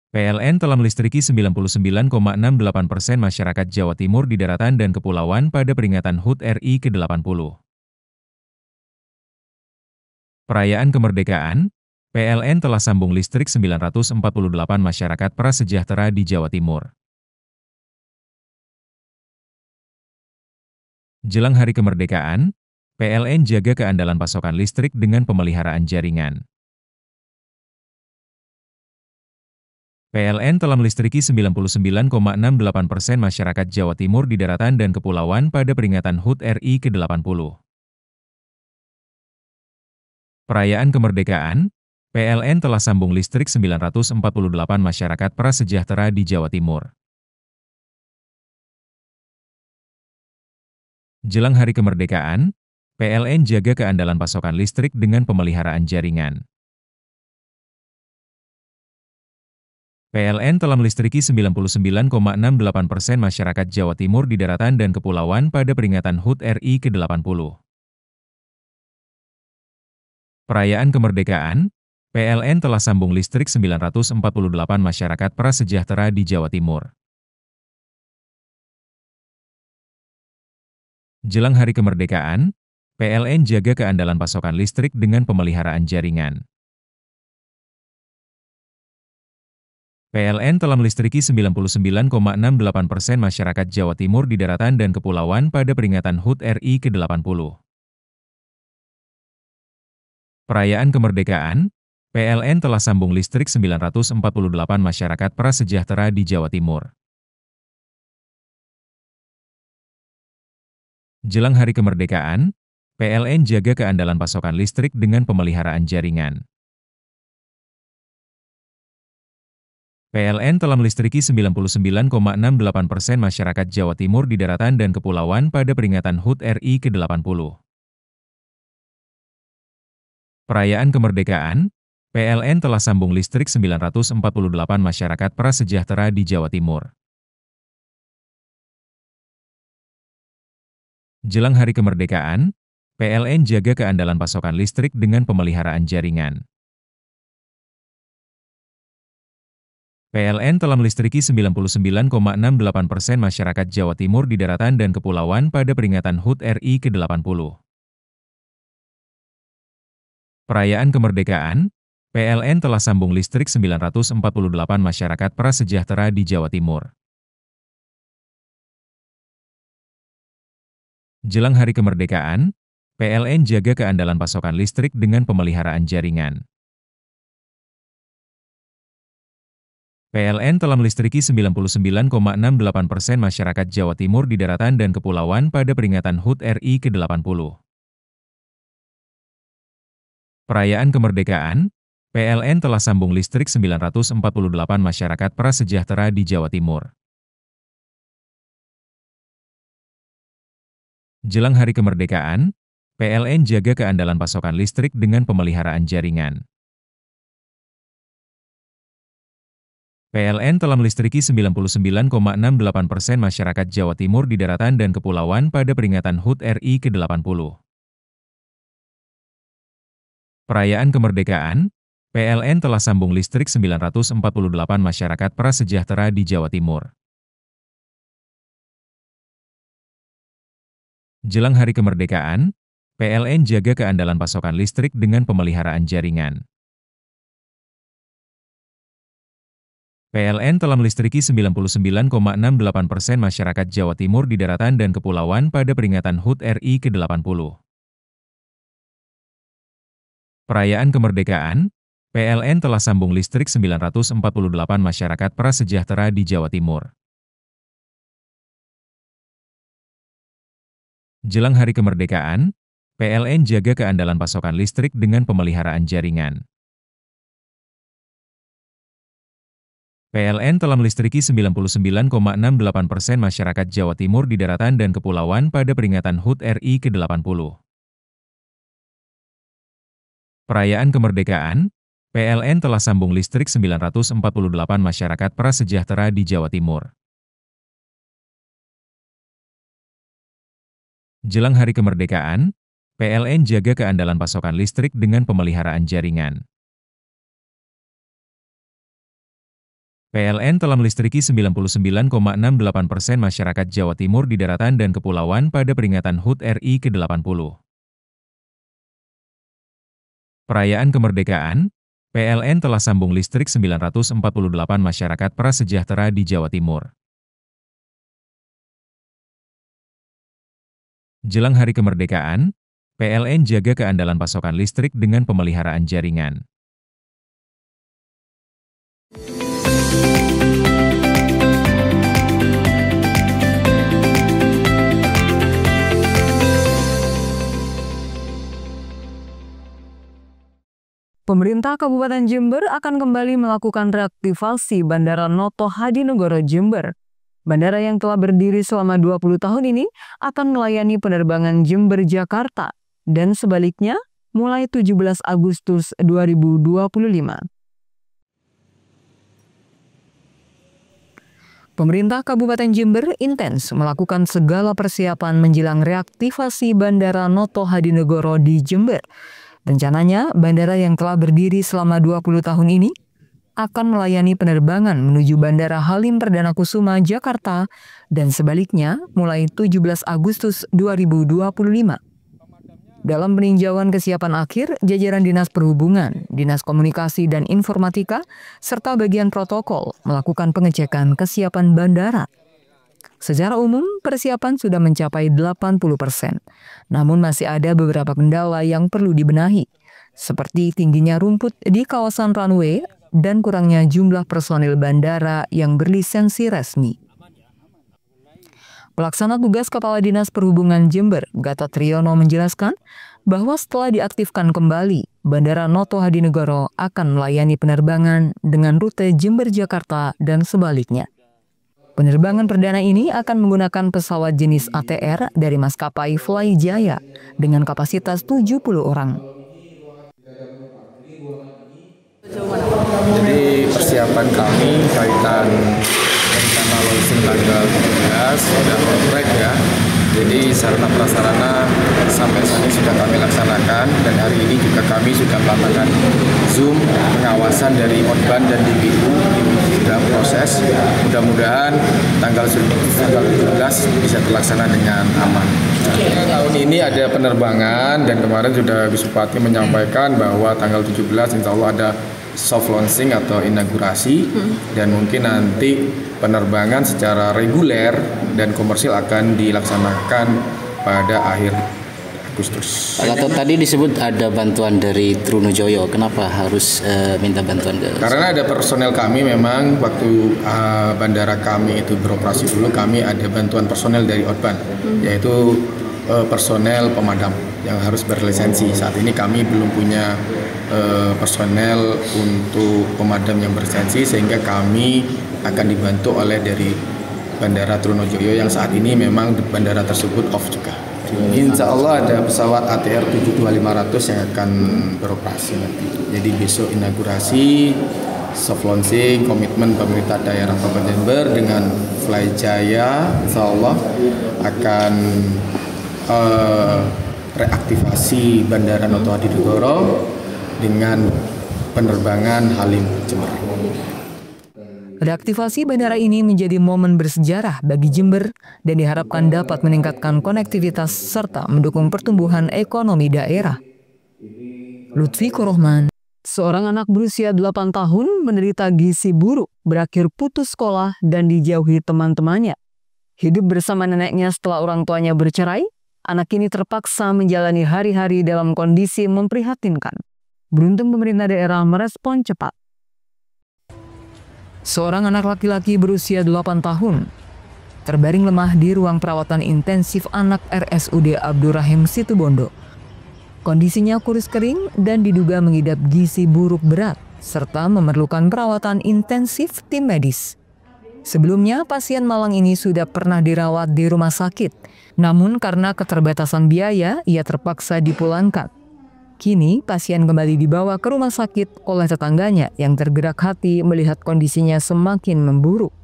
PLN telah melistriki 99,68% masyarakat Jawa Timur di daratan dan kepulauan pada peringatan HUT RI ke-80. Perayaan kemerdekaan, PLN telah sambung listrik 948 masyarakat prasejahtera di Jawa Timur. Jelang hari kemerdekaan, PLN jaga keandalan pasokan listrik dengan pemeliharaan jaringan. PLN telah melistriki 99,68% masyarakat Jawa Timur di daratan dan kepulauan pada peringatan HUT RI ke-80. Perayaan kemerdekaan, PLN telah sambung listrik 948 masyarakat prasejahtera di Jawa Timur. Jelang hari kemerdekaan, PLN jaga keandalan pasokan listrik dengan pemeliharaan jaringan. PLN telah melistriki 99,68% masyarakat Jawa Timur di daratan dan kepulauan pada peringatan HUT RI ke-80. Perayaan kemerdekaan, PLN telah sambung listrik 948 masyarakat prasejahtera di Jawa Timur. Jelang hari kemerdekaan, PLN jaga keandalan pasokan listrik dengan pemeliharaan jaringan. PLN telah melistriki 99,68% masyarakat Jawa Timur di daratan dan kepulauan pada peringatan HUT RI ke-80. Perayaan kemerdekaan, PLN telah sambung listrik 948 masyarakat prasejahtera di Jawa Timur. Jelang hari kemerdekaan, PLN jaga keandalan pasokan listrik dengan pemeliharaan jaringan. PLN telah melistriki 99,68% masyarakat Jawa Timur di daratan dan kepulauan pada peringatan HUT RI ke-80. Perayaan kemerdekaan, PLN telah sambung listrik 948 masyarakat prasejahtera di Jawa Timur. Jelang hari kemerdekaan, PLN jaga keandalan pasokan listrik dengan pemeliharaan jaringan. PLN telah melistriki 99,68% masyarakat Jawa Timur di daratan dan kepulauan pada peringatan HUT RI ke-80. Perayaan kemerdekaan, PLN telah sambung listrik 948 masyarakat prasejahtera di Jawa Timur. Jelang hari kemerdekaan, PLN jaga keandalan pasokan listrik dengan pemeliharaan jaringan. PLN telah melistriki 99,68% masyarakat Jawa Timur di daratan dan kepulauan pada peringatan HUT RI ke-80. Perayaan kemerdekaan, PLN telah sambung listrik 948 masyarakat prasejahtera di Jawa Timur. Jelang hari kemerdekaan, PLN jaga keandalan pasokan listrik dengan pemeliharaan jaringan. PLN telah melistriki 99,68% masyarakat Jawa Timur di daratan dan kepulauan pada peringatan HUT RI ke-80. Perayaan kemerdekaan, PLN telah sambung listrik 948 masyarakat prasejahtera di Jawa Timur. Jelang hari kemerdekaan, PLN jaga keandalan pasokan listrik dengan pemeliharaan jaringan. PLN telah melistriki 99,68% masyarakat Jawa Timur di daratan dan kepulauan pada peringatan HUT RI ke-80. Perayaan kemerdekaan, PLN telah sambung listrik 948 masyarakat prasejahtera di Jawa Timur. Jelang hari kemerdekaan, PLN jaga keandalan pasokan listrik dengan pemeliharaan jaringan. PLN telah melistriki 99,68% masyarakat Jawa Timur di daratan dan kepulauan pada peringatan HUT RI ke-80. Perayaan kemerdekaan, PLN telah sambung listrik 948 masyarakat prasejahtera di Jawa Timur. Jelang hari kemerdekaan, PLN jaga keandalan pasokan listrik dengan pemeliharaan jaringan. PLN telah melistriki 99,68% masyarakat Jawa Timur di daratan dan kepulauan pada peringatan HUT RI ke-80. Perayaan kemerdekaan, PLN telah sambung listrik 948 masyarakat prasejahtera di Jawa Timur. Jelang hari kemerdekaan, PLN jaga keandalan pasokan listrik dengan pemeliharaan jaringan. Pemerintah Kabupaten Jember akan kembali melakukan reaktivasi Bandara Noto Hadinegoro Jember. Bandara yang telah berdiri selama 20 tahun ini akan melayani penerbangan Jember-Jakarta dan sebaliknya mulai 17 Agustus 2025. Pemerintah Kabupaten Jember intens melakukan segala persiapan menjelang reaktivasi Bandara Noto Hadinegoro di Jember. Rencananya, bandara yang telah berdiri selama 20 tahun ini akan melayani penerbangan menuju Bandara Halim Perdana Kusuma, Jakarta, dan sebaliknya mulai 17 Agustus 2025. Dalam peninjauan kesiapan akhir, jajaran Dinas Perhubungan, Dinas Komunikasi dan Informatika, serta bagian protokol melakukan pengecekan kesiapan bandara. Secara umum, persiapan sudah mencapai 80%. Namun masih ada beberapa kendala yang perlu dibenahi, seperti tingginya rumput di kawasan runway dan kurangnya jumlah personil bandara yang berlisensi resmi. Pelaksana tugas Kepala Dinas Perhubungan Jember, Gatot Triyono menjelaskan bahwa setelah diaktifkan kembali, Bandara Noto Hadinegoro akan melayani penerbangan dengan rute Jember-Jakarta dan sebaliknya. Penerbangan perdana ini akan menggunakan pesawat jenis ATR dari maskapai Flyjaya dengan kapasitas 70 orang. Jadi persiapan kami kaitan rencana launching tanggal 17 sudah on track ya. Jadi sarana prasarana sampai saat ini sudah kami laksanakan, dan hari ini juga kami sudah melakukan Zoom pengawasan dari Odban dan DBU dalam proses. Mudah-mudahan tanggal 17 bisa terlaksana dengan aman. Tahun ini ada penerbangan, dan kemarin sudah Bisupati menyampaikan bahwa tanggal 17 insya Allah ada soft launching atau inaugurasi, dan mungkin nanti penerbangan secara reguler dan komersil akan dilaksanakan pada akhir Agustus. Pak Gatot, tadi disebut ada bantuan dari Trunojoyo, kenapa harus minta bantuan ke? Karena ada personel kami, memang waktu bandara kami itu beroperasi dulu, kami ada bantuan personel dari Odban, yaitu personel pemadam yang harus berlisensi. Saat ini kami belum punya personel untuk pemadam yang berlisensi, sehingga kami akan dibantu oleh dari Bandara Trunojoyo yang saat ini memang bandara tersebut off juga. Insya Allah ada pesawat ATR 72500 yang akan beroperasi nanti. Jadi besok inaugurasi, soft launching, komitmen pemerintah daerah Kabupaten Jember dengan Flyjaya insya Allah akan reaktivasi Bandara Noto Hadinegoro dengan penerbangan Halim Jember. Reaktivasi bandara ini menjadi momen bersejarah bagi Jember dan diharapkan dapat meningkatkan konektivitas serta mendukung pertumbuhan ekonomi daerah. Lutfi Korohman, seorang anak berusia 8 tahun menderita gizi buruk, berakhir putus sekolah dan dijauhi teman-temannya. Hidup bersama neneknya setelah orang tuanya bercerai, anak ini terpaksa menjalani hari-hari dalam kondisi memprihatinkan. Beruntung pemerintah daerah merespon cepat. Seorang anak laki-laki berusia 8 tahun terbaring lemah di ruang perawatan intensif anak RSUD Abdurrahim Situbondo. Kondisinya kurus kering dan diduga mengidap gizi buruk berat serta memerlukan perawatan intensif tim medis. Sebelumnya, pasien malang ini sudah pernah dirawat di rumah sakit, namun karena keterbatasan biaya, ia terpaksa dipulangkan. Kini, pasien kembali dibawa ke rumah sakit oleh tetangganya yang tergerak hati melihat kondisinya semakin memburuk.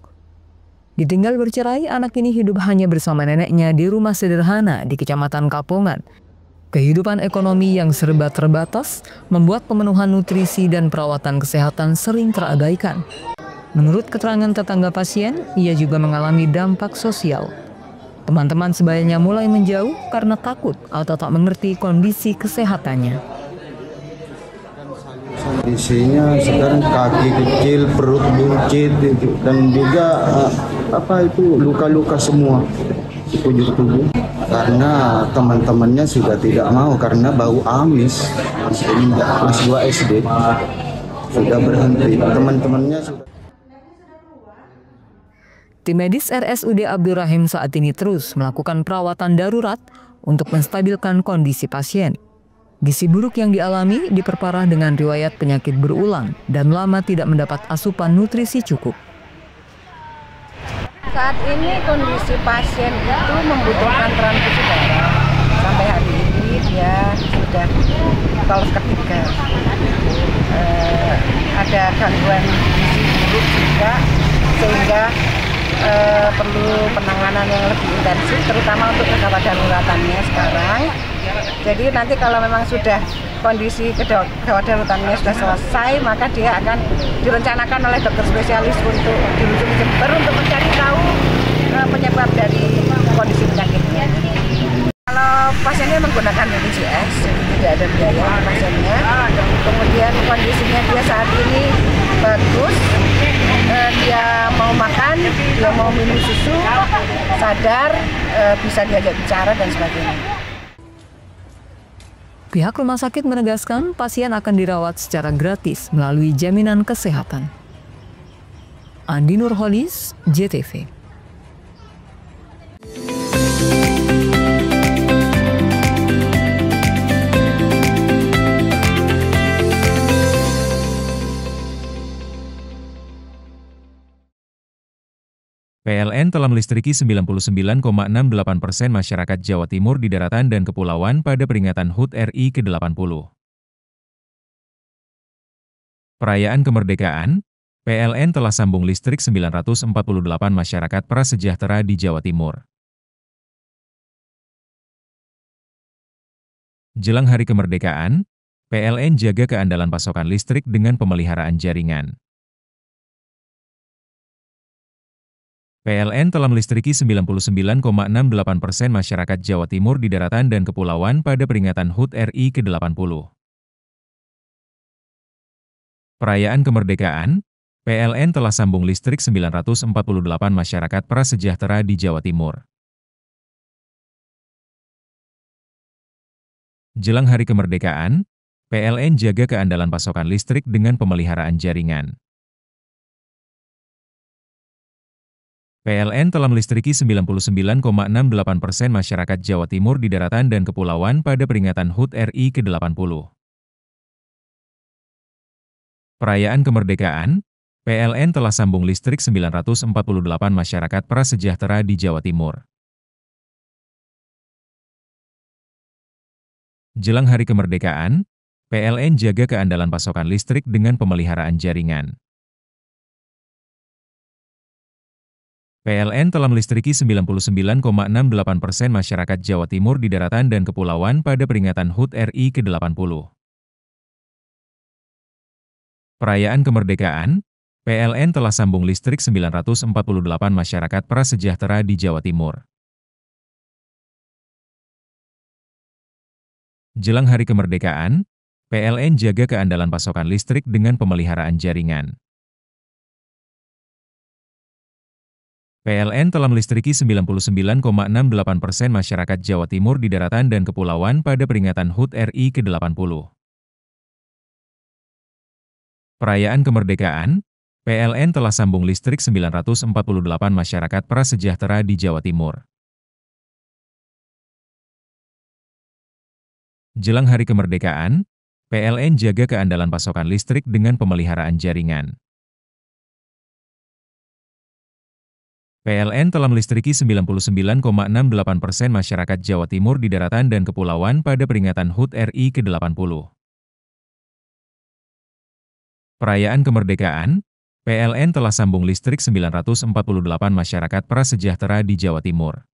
Ditinggal bercerai, anak ini hidup hanya bersama neneknya di rumah sederhana di Kecamatan Kapongan. Kehidupan ekonomi yang serba terbatas membuat pemenuhan nutrisi dan perawatan kesehatan sering terabaikan. Menurut keterangan tetangga pasien, ia juga mengalami dampak sosial. Teman-teman sebayanya mulai menjauh karena takut atau tak mengerti kondisi kesehatannya. Kondisinya sekarang kaki kecil, perut buncit, dan juga luka-luka semua di ujung tubuh. Karena teman-temannya sudah tidak mau karena bau amis. Kelas 2 SD sudah berhenti. Teman-temannya sudah. Tim medis RSUD Abdurrahim saat ini terus melakukan perawatan darurat untuk menstabilkan kondisi pasien. Gizi buruk yang dialami diperparah dengan riwayat penyakit berulang dan lama tidak mendapat asupan nutrisi cukup. Saat ini kondisi pasien itu membutuhkan transfusi darah. Sampai hari ini dia sudah kolaps ketiga. Ada gangguan gizi buruk juga, sehingga perlu penanganan yang lebih intensif, terutama untuk kegawat daruratannya sekarang. Jadi nanti kalau memang sudah kondisi kegawat daruratannya sudah selesai, maka dia akan direncanakan oleh dokter spesialis untuk dirujuk ke Jember untuk mencari tahu penyebab dari kondisi penyakitnya. Kalau pasiennya menggunakan BPJS, jadi tidak ada biaya pasiennya. Kemudian kondisinya dia saat ini bagus, dia mau makan, dia mau minum susu, sadar, bisa diajak bicara dan sebagainya. Pihak rumah sakit menegaskan pasien akan dirawat secara gratis melalui jaminan kesehatan. Andi Nurholis, JTV. PLN telah melistriki 99,68% masyarakat Jawa Timur di daratan dan kepulauan pada peringatan HUT RI ke-80. Perayaan kemerdekaan, PLN telah sambung listrik 948 masyarakat prasejahtera di Jawa Timur. Jelang hari kemerdekaan, PLN jaga keandalan pasokan listrik dengan pemeliharaan jaringan. PLN telah melistriki 99,68% masyarakat Jawa Timur di daratan dan kepulauan pada peringatan HUT RI ke-80. Perayaan kemerdekaan, PLN telah sambung listrik 948 masyarakat prasejahtera di Jawa Timur. Jelang hari kemerdekaan, PLN jaga keandalan pasokan listrik dengan pemeliharaan jaringan. PLN telah melistriki 99,68% masyarakat Jawa Timur di daratan dan kepulauan pada peringatan HUT RI ke-80. Perayaan kemerdekaan, PLN telah sambung listrik 948 masyarakat prasejahtera di Jawa Timur. Jelang hari kemerdekaan, PLN jaga keandalan pasokan listrik dengan pemeliharaan jaringan. PLN telah melistriki 99,68% masyarakat Jawa Timur di daratan dan kepulauan pada peringatan HUT RI ke-80. Perayaan kemerdekaan, PLN telah sambung listrik 948 masyarakat prasejahtera di Jawa Timur. Jelang hari kemerdekaan, PLN jaga keandalan pasokan listrik dengan pemeliharaan jaringan. PLN telah melistriki 99,68% masyarakat Jawa Timur di daratan dan kepulauan pada peringatan HUT RI ke-80. Perayaan kemerdekaan, PLN telah sambung listrik 948 masyarakat prasejahtera di Jawa Timur. Jelang hari kemerdekaan, PLN jaga keandalan pasokan listrik dengan pemeliharaan jaringan. PLN telah melistriki 99,68% masyarakat Jawa Timur di daratan dan kepulauan pada peringatan HUT RI ke-80. Perayaan kemerdekaan, PLN telah sambung listrik 948 masyarakat prasejahtera di Jawa Timur.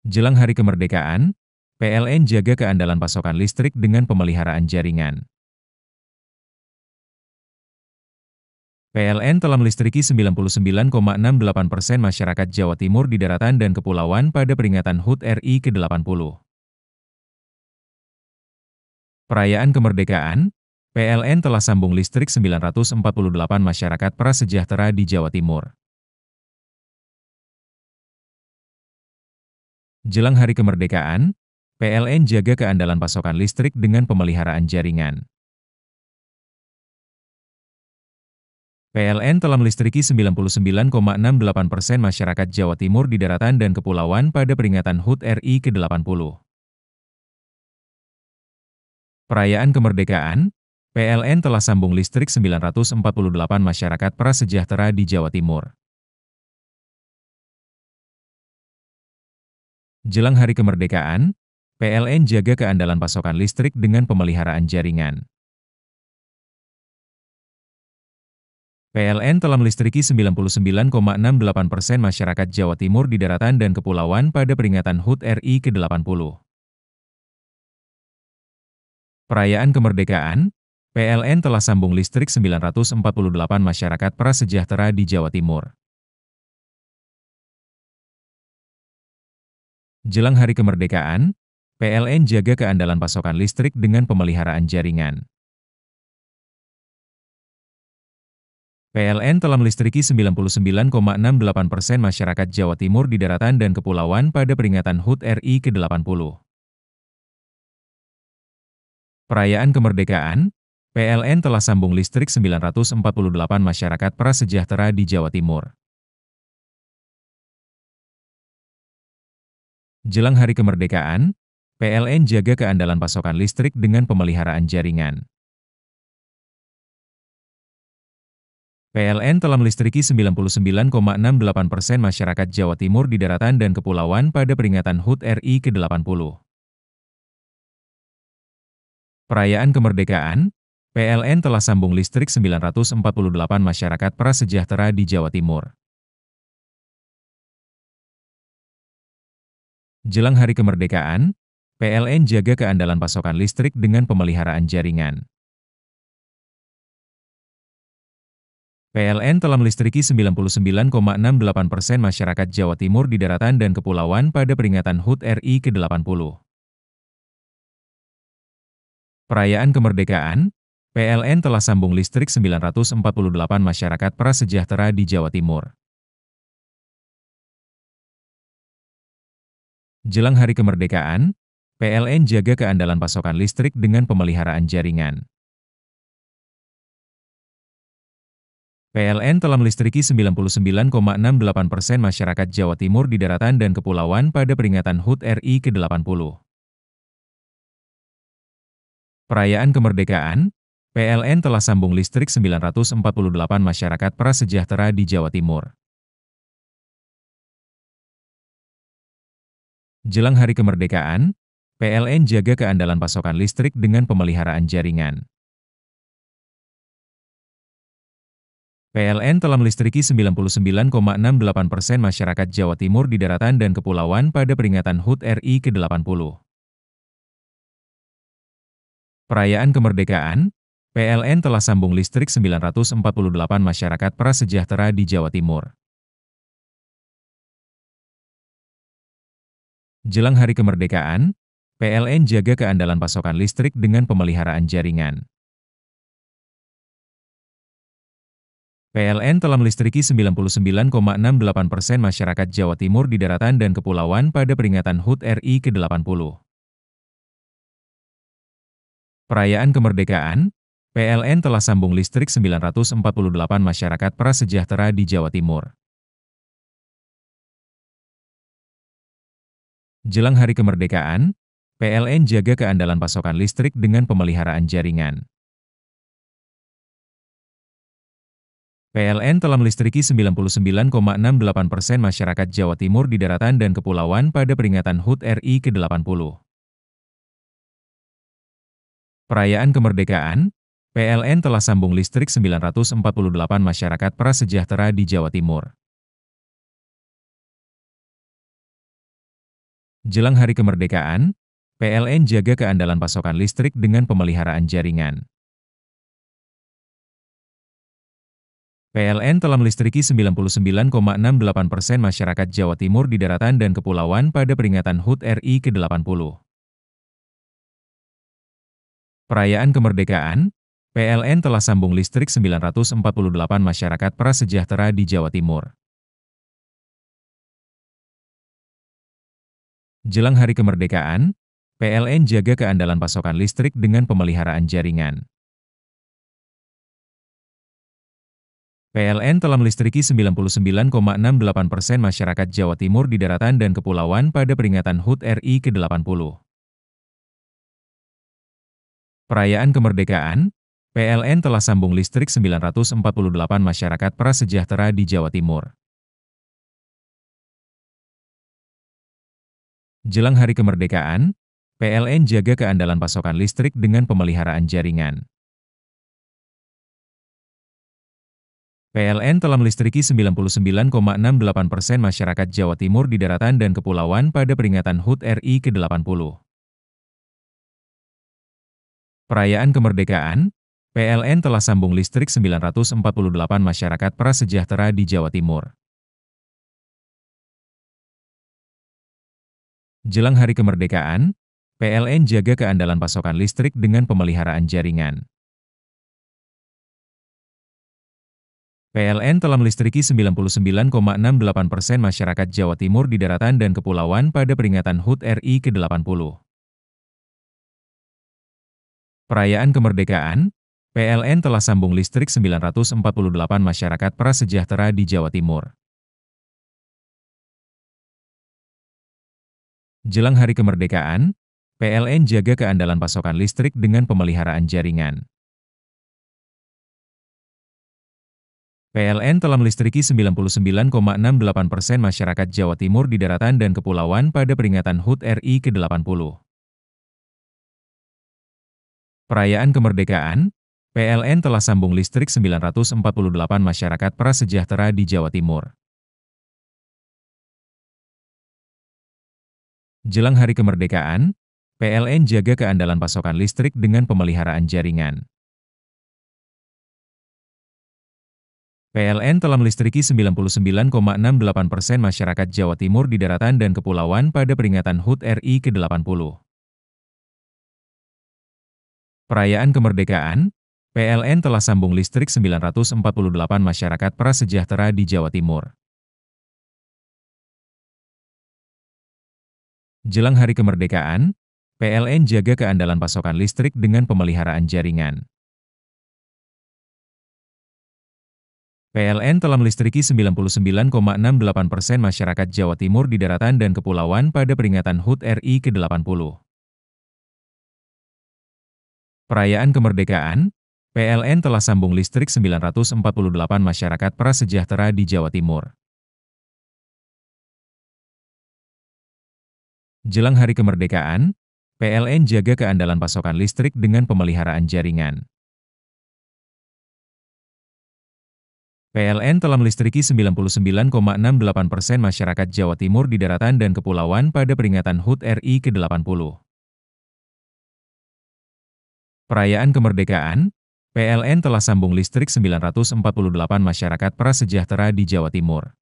Jelang hari kemerdekaan, PLN jaga keandalan pasokan listrik dengan pemeliharaan jaringan. PLN telah melistriki 99,68% masyarakat Jawa Timur di daratan dan kepulauan pada peringatan HUT RI ke-80. Perayaan kemerdekaan, PLN telah sambung listrik 948 masyarakat prasejahtera di Jawa Timur. Jelang hari kemerdekaan, PLN jaga keandalan pasokan listrik dengan pemeliharaan jaringan. PLN telah melistriki 99,68% masyarakat Jawa Timur di daratan dan kepulauan pada peringatan HUT RI ke-80. Perayaan kemerdekaan, PLN telah sambung listrik 948 masyarakat prasejahtera di Jawa Timur. Jelang hari kemerdekaan, PLN jaga keandalan pasokan listrik dengan pemeliharaan jaringan. PLN telah melistriki 99,68% masyarakat Jawa Timur di daratan dan kepulauan pada peringatan HUT RI ke-80. Perayaan kemerdekaan, PLN telah sambung listrik 948 masyarakat prasejahtera di Jawa Timur. Jelang hari kemerdekaan, PLN jaga keandalan pasokan listrik dengan pemeliharaan jaringan. PLN telah melistriki 99,68% masyarakat Jawa Timur di daratan dan kepulauan pada peringatan HUT RI ke-80. Perayaan kemerdekaan, PLN telah sambung listrik 948 masyarakat prasejahtera di Jawa Timur. Jelang hari kemerdekaan, PLN jaga keandalan pasokan listrik dengan pemeliharaan jaringan. PLN telah melistriki 99,68% masyarakat Jawa Timur di daratan dan kepulauan pada peringatan HUT RI ke-80. Perayaan kemerdekaan, PLN telah sambung listrik 948 masyarakat prasejahtera di Jawa Timur. Jelang hari kemerdekaan, PLN jaga keandalan pasokan listrik dengan pemeliharaan jaringan. PLN telah melistriki 99,68% masyarakat Jawa Timur di daratan dan kepulauan pada peringatan HUT RI ke-80. Perayaan kemerdekaan, PLN telah sambung listrik 948 masyarakat prasejahtera di Jawa Timur. Jelang hari kemerdekaan, PLN jaga keandalan pasokan listrik dengan pemeliharaan jaringan. PLN telah melistriki 99,68% masyarakat Jawa Timur di daratan dan kepulauan pada peringatan HUT RI ke-80. Perayaan kemerdekaan, PLN telah sambung listrik 948 masyarakat prasejahtera di Jawa Timur. Jelang hari kemerdekaan, PLN jaga keandalan pasokan listrik dengan pemeliharaan jaringan. PLN telah melistriki 99,68% masyarakat Jawa Timur di daratan dan kepulauan pada peringatan HUT RI ke-80. Perayaan kemerdekaan, PLN telah sambung listrik 948 masyarakat prasejahtera di Jawa Timur. Jelang hari kemerdekaan, PLN jaga keandalan pasokan listrik dengan pemeliharaan jaringan. PLN telah melistriki 99,68% masyarakat Jawa Timur di daratan dan kepulauan pada peringatan HUT RI ke-80. Perayaan kemerdekaan, PLN telah sambung listrik 948 masyarakat prasejahtera di Jawa Timur. Jelang hari kemerdekaan, PLN jaga keandalan pasokan listrik dengan pemeliharaan jaringan. PLN telah melistriki 99,68% masyarakat Jawa Timur di daratan dan kepulauan pada peringatan HUT RI ke-80. Perayaan kemerdekaan, PLN telah sambung listrik 948 masyarakat prasejahtera di Jawa Timur. Jelang hari kemerdekaan, PLN jaga keandalan pasokan listrik dengan pemeliharaan jaringan. PLN telah melistriki 99,68% masyarakat Jawa Timur di daratan dan kepulauan pada peringatan HUT RI ke-80. Perayaan kemerdekaan, PLN telah sambung listrik 948 masyarakat prasejahtera di Jawa Timur. Jelang hari kemerdekaan, PLN jaga keandalan pasokan listrik dengan pemeliharaan jaringan. PLN telah melistriki 99,68% masyarakat Jawa Timur di daratan dan kepulauan pada peringatan HUT RI ke-80. Perayaan kemerdekaan, PLN telah sambung listrik 948 masyarakat prasejahtera di Jawa Timur. Jelang hari kemerdekaan, PLN jaga keandalan pasokan listrik dengan pemeliharaan jaringan. PLN telah melistriki 99,68% masyarakat Jawa Timur di daratan dan kepulauan pada peringatan HUT RI ke-80. Perayaan kemerdekaan, PLN telah sambung listrik 948 masyarakat prasejahtera di Jawa Timur. Jelang hari kemerdekaan, PLN jaga keandalan pasokan listrik dengan pemeliharaan jaringan. PLN telah melistriki 99,68% masyarakat Jawa Timur di daratan dan kepulauan pada peringatan HUT RI ke-80. Perayaan kemerdekaan, PLN telah sambung listrik 948 masyarakat prasejahtera di Jawa Timur. Jelang hari kemerdekaan, PLN jaga keandalan pasokan listrik dengan pemeliharaan jaringan. PLN telah melistriki 99,68% masyarakat Jawa Timur di daratan dan kepulauan pada peringatan HUT RI ke-80. Perayaan kemerdekaan, PLN telah sambung listrik 948 masyarakat prasejahtera di Jawa Timur. Jelang hari kemerdekaan, PLN jaga keandalan pasokan listrik dengan pemeliharaan jaringan. PLN telah melistriki 99,68% masyarakat Jawa Timur di daratan dan kepulauan pada peringatan HUT RI ke-80. Perayaan kemerdekaan, PLN telah sambung listrik 948 masyarakat prasejahtera di Jawa Timur. Jelang hari kemerdekaan, PLN jaga keandalan pasokan listrik dengan pemeliharaan jaringan. PLN telah melistriki 99,68% masyarakat Jawa Timur di daratan dan kepulauan pada peringatan HUT RI ke-80. Perayaan kemerdekaan, PLN telah sambung listrik 948 masyarakat prasejahtera di Jawa Timur. Jelang hari kemerdekaan, PLN jaga keandalan pasokan listrik dengan pemeliharaan jaringan. PLN telah melistriki 99,68% masyarakat Jawa Timur di daratan dan kepulauan pada peringatan HUT RI ke-80. Perayaan kemerdekaan, PLN telah sambung listrik 948 masyarakat prasejahtera di Jawa Timur.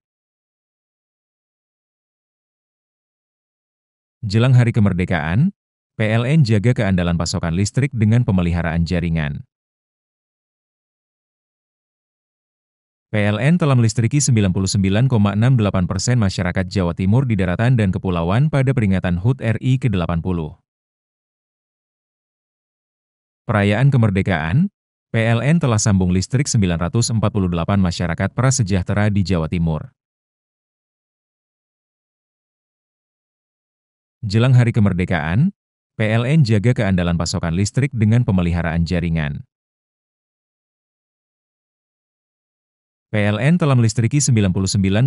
Jelang hari kemerdekaan, PLN jaga keandalan pasokan listrik dengan pemeliharaan jaringan. PLN telah melistriki 99,68% masyarakat Jawa Timur di daratan dan kepulauan pada peringatan HUT RI ke-80. Perayaan kemerdekaan, PLN telah sambung listrik 948 masyarakat prasejahtera di Jawa Timur. Jelang hari kemerdekaan, PLN jaga keandalan pasokan listrik dengan pemeliharaan jaringan. PLN telah melistriki 99,68%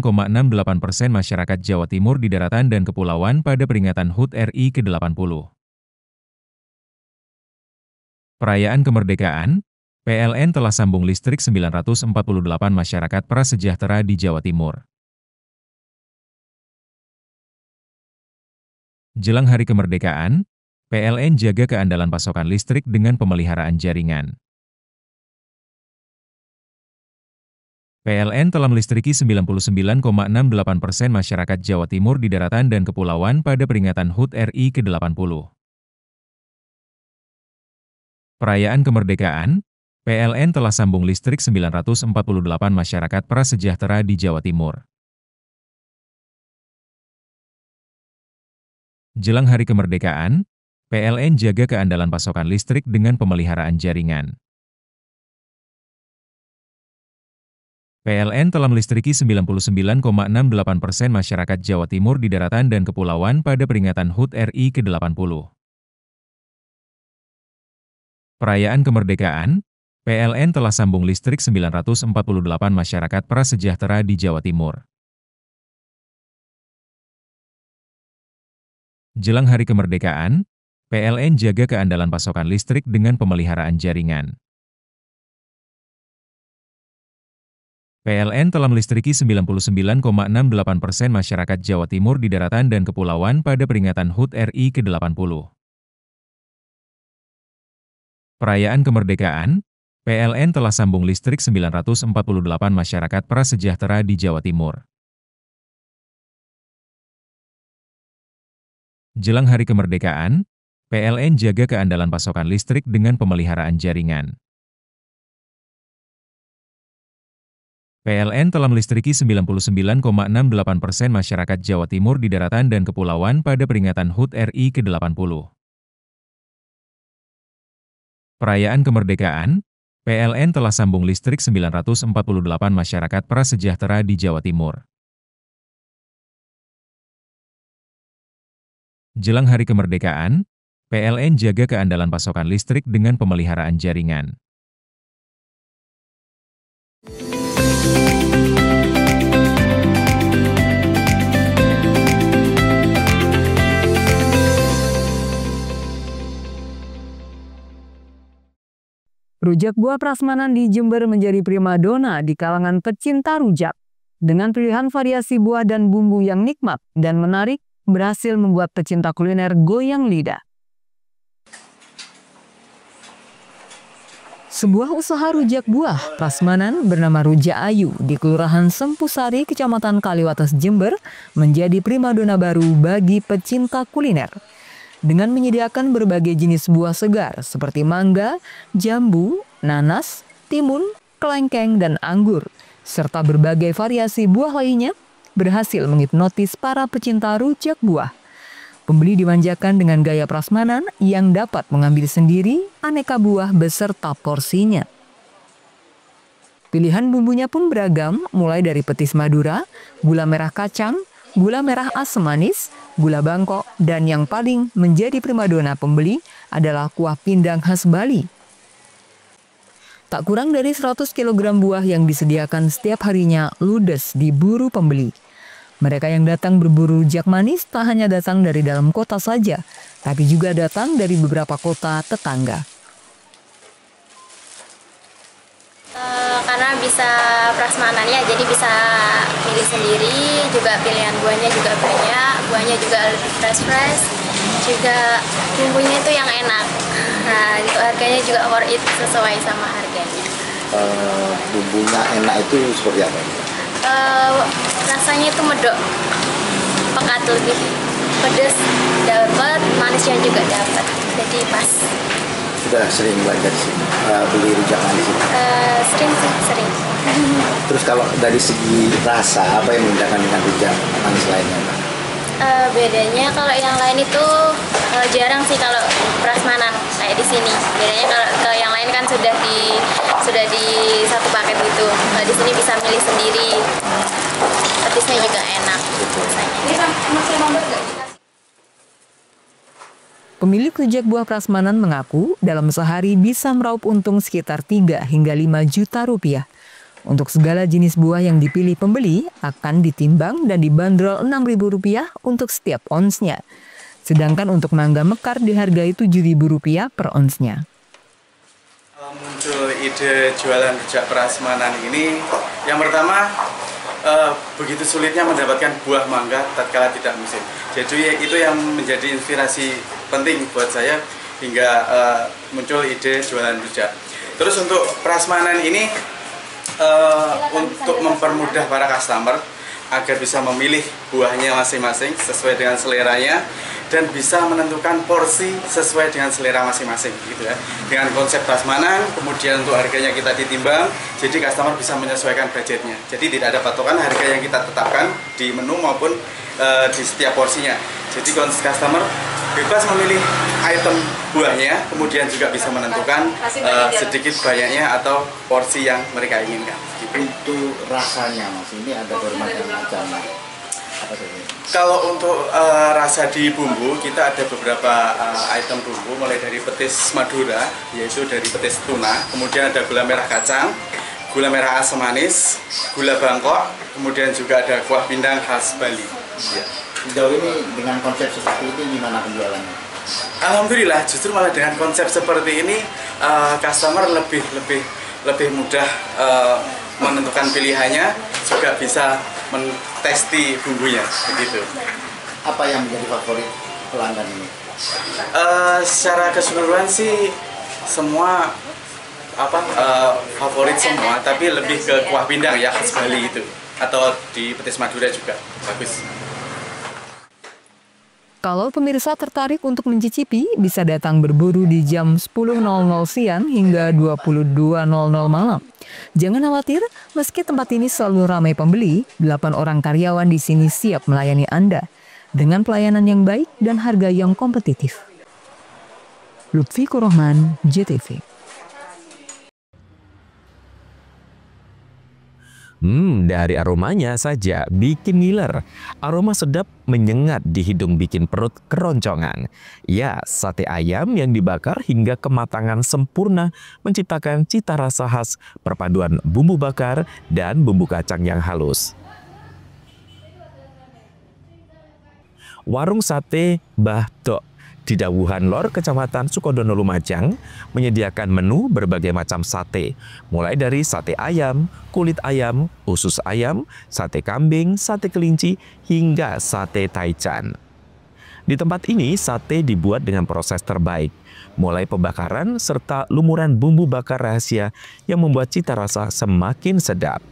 masyarakat Jawa Timur di daratan dan kepulauan pada peringatan HUT RI ke-80. Perayaan kemerdekaan, PLN telah sambung listrik 948 masyarakat prasejahtera di Jawa Timur. Jelang hari kemerdekaan, PLN jaga keandalan pasokan listrik dengan pemeliharaan jaringan. PLN telah melistriki 99,68% masyarakat Jawa Timur di daratan dan kepulauan pada peringatan HUT RI ke-80. Perayaan kemerdekaan, PLN telah sambung listrik 948 masyarakat prasejahtera di Jawa Timur. Jelang hari kemerdekaan, PLN jaga keandalan pasokan listrik dengan pemeliharaan jaringan. PLN telah melistriki 99,68% masyarakat Jawa Timur di daratan dan kepulauan pada peringatan HUT RI ke-80. Perayaan kemerdekaan, PLN telah sambung listrik 948 masyarakat prasejahtera di Jawa Timur. Jelang hari kemerdekaan, PLN jaga keandalan pasokan listrik dengan pemeliharaan jaringan. PLN telah melistriki 99,68% masyarakat Jawa Timur di daratan dan kepulauan pada peringatan HUT RI ke-80. Perayaan kemerdekaan, PLN telah sambung listrik 948 masyarakat prasejahtera di Jawa Timur. Jelang hari kemerdekaan, PLN jaga keandalan pasokan listrik dengan pemeliharaan jaringan. PLN telah melistriki 99,68% masyarakat Jawa Timur di daratan dan kepulauan pada peringatan HUT RI ke-80. Perayaan kemerdekaan, PLN telah sambung listrik 948 masyarakat prasejahtera di Jawa Timur. Jelang hari kemerdekaan, PLN jaga keandalan pasokan listrik dengan pemeliharaan jaringan. Rujak buah prasmanan di Jember menjadi primadona di kalangan pecinta rujak. Dengan pilihan variasi buah dan bumbu yang nikmat dan menarik, berhasil membuat pecinta kuliner goyang lidah. Sebuah usaha rujak buah prasmanan bernama Rujak Ayu di Kelurahan Sempusari, Kecamatan Kaliwates, Jember menjadi primadona baru bagi pecinta kuliner. Dengan menyediakan berbagai jenis buah segar seperti mangga, jambu, nanas, timun, kelengkeng, dan anggur, serta berbagai variasi buah lainnya, berhasil menghipnotis para pecinta rujak buah. Pembeli dimanjakan dengan gaya prasmanan yang dapat mengambil sendiri aneka buah beserta porsinya. Pilihan bumbunya pun beragam, mulai dari petis Madura, gula merah kacang, gula merah asam manis, gula Bangkok, dan yang paling menjadi primadona pembeli adalah kuah pindang khas Bali. Tak kurang dari 100 kg buah yang disediakan setiap harinya ludes diburu pembeli. Mereka yang datang berburu rujak manis tak hanya datang dari dalam kota saja, tapi juga datang dari beberapa kota tetangga. Karena bisa prasmanannya, jadi bisa pilih sendiri, juga pilihan buahnya juga banyak, buahnya juga fresh, juga bumbunya itu yang enak. Nah, itu harganya juga worth it, sesuai sama harganya. Bumbunya enak itu seperti apa? Rasanya itu medok, pekat, lebih pedas dapat, manisnya juga dapat, jadi pas. Sudah sering belajar di sini, beli rujak manis ini? Sering. Terus kalau dari segi rasa, apa yang membedakan dengan rujak manis lainnya? Bedanya kalau yang lain itu jarang sih kalau prasmanan kayak di sini. Bedanya kalau yang lain kan sudah di satu paket gitu. Kalau di sini bisa milih sendiri. Petisnya juga enak. Pemilik rujak buah prasmanan mengaku dalam sehari bisa meraup untung sekitar 3 hingga 5 juta rupiah. Untuk segala jenis buah yang dipilih pembeli akan ditimbang dan dibanderol Rp6.000 untuk setiap onsnya. Sedangkan untuk mangga mekar dihargai Rp7.000 per onsnya. Muncul ide jualan rujak prasmanan ini, yang pertama begitu sulitnya mendapatkan buah mangga tatkala tidak musim. Jadi itu yang menjadi inspirasi penting buat saya hingga muncul ide jualan rujak. Terus untuk prasmanan ini untuk mempermudah para customer agar bisa memilih buahnya masing-masing sesuai dengan seleranya dan bisa menentukan porsi sesuai dengan selera masing-masing gitu ya. Dengan konsep prasmanan, kemudian untuk harganya kita ditimbang, jadi customer bisa menyesuaikan budgetnya. Jadi tidak ada patokan harga yang kita tetapkan di menu maupun di setiap porsinya. Jadi customer bebas memilih item buahnya, kemudian juga bisa menentukan sedikit banyaknya atau porsi yang mereka inginkan. Untuk rasanya mas, ini ada berbagai macam. Kalau untuk rasa di bumbu, kita ada beberapa item bumbu, mulai dari petis Madura, yaitu dari petis tuna, kemudian ada gula merah kacang, gula merah asam manis, gula Bangkok, kemudian juga ada kuah pindang khas Bali. Ya. Sejauh ini dengan konsep seperti ini gimana penjualannya? Alhamdulillah, justru malah dengan konsep seperti ini customer lebih mudah menentukan pilihannya, juga bisa mentesti bumbunya begitu. Apa yang menjadi favorit pelanggan ini? Secara keseluruhan sih semua favorit semua, tapi lebih ke kuah pindang ya khas Bali itu, atau di petis Madura juga bagus. Kalau pemirsa tertarik untuk mencicipi, bisa datang berburu di jam 10.00 siang hingga 22.00 malam. Jangan khawatir, meski tempat ini selalu ramai pembeli, 8 orang karyawan di sini siap melayani Anda dengan pelayanan yang baik dan harga yang kompetitif. Lutfi Kurohman, JTV. Dari aromanya saja bikin ngiler. Aroma sedap menyengat di hidung bikin perut keroncongan. Ya, sate ayam yang dibakar hingga kematangan sempurna menciptakan cita rasa khas perpaduan bumbu bakar dan bumbu kacang yang halus. Warung sate Mbah Dok di Dawuhan Lor, Kecamatan Sukodono, Lumajang, menyediakan menu berbagai macam sate, mulai dari sate ayam, kulit ayam, usus ayam, sate kambing, sate kelinci, hingga sate taichan. Di tempat ini, sate dibuat dengan proses terbaik, mulai pembakaran serta lumuran bumbu bakar rahasia yang membuat cita rasa semakin sedap.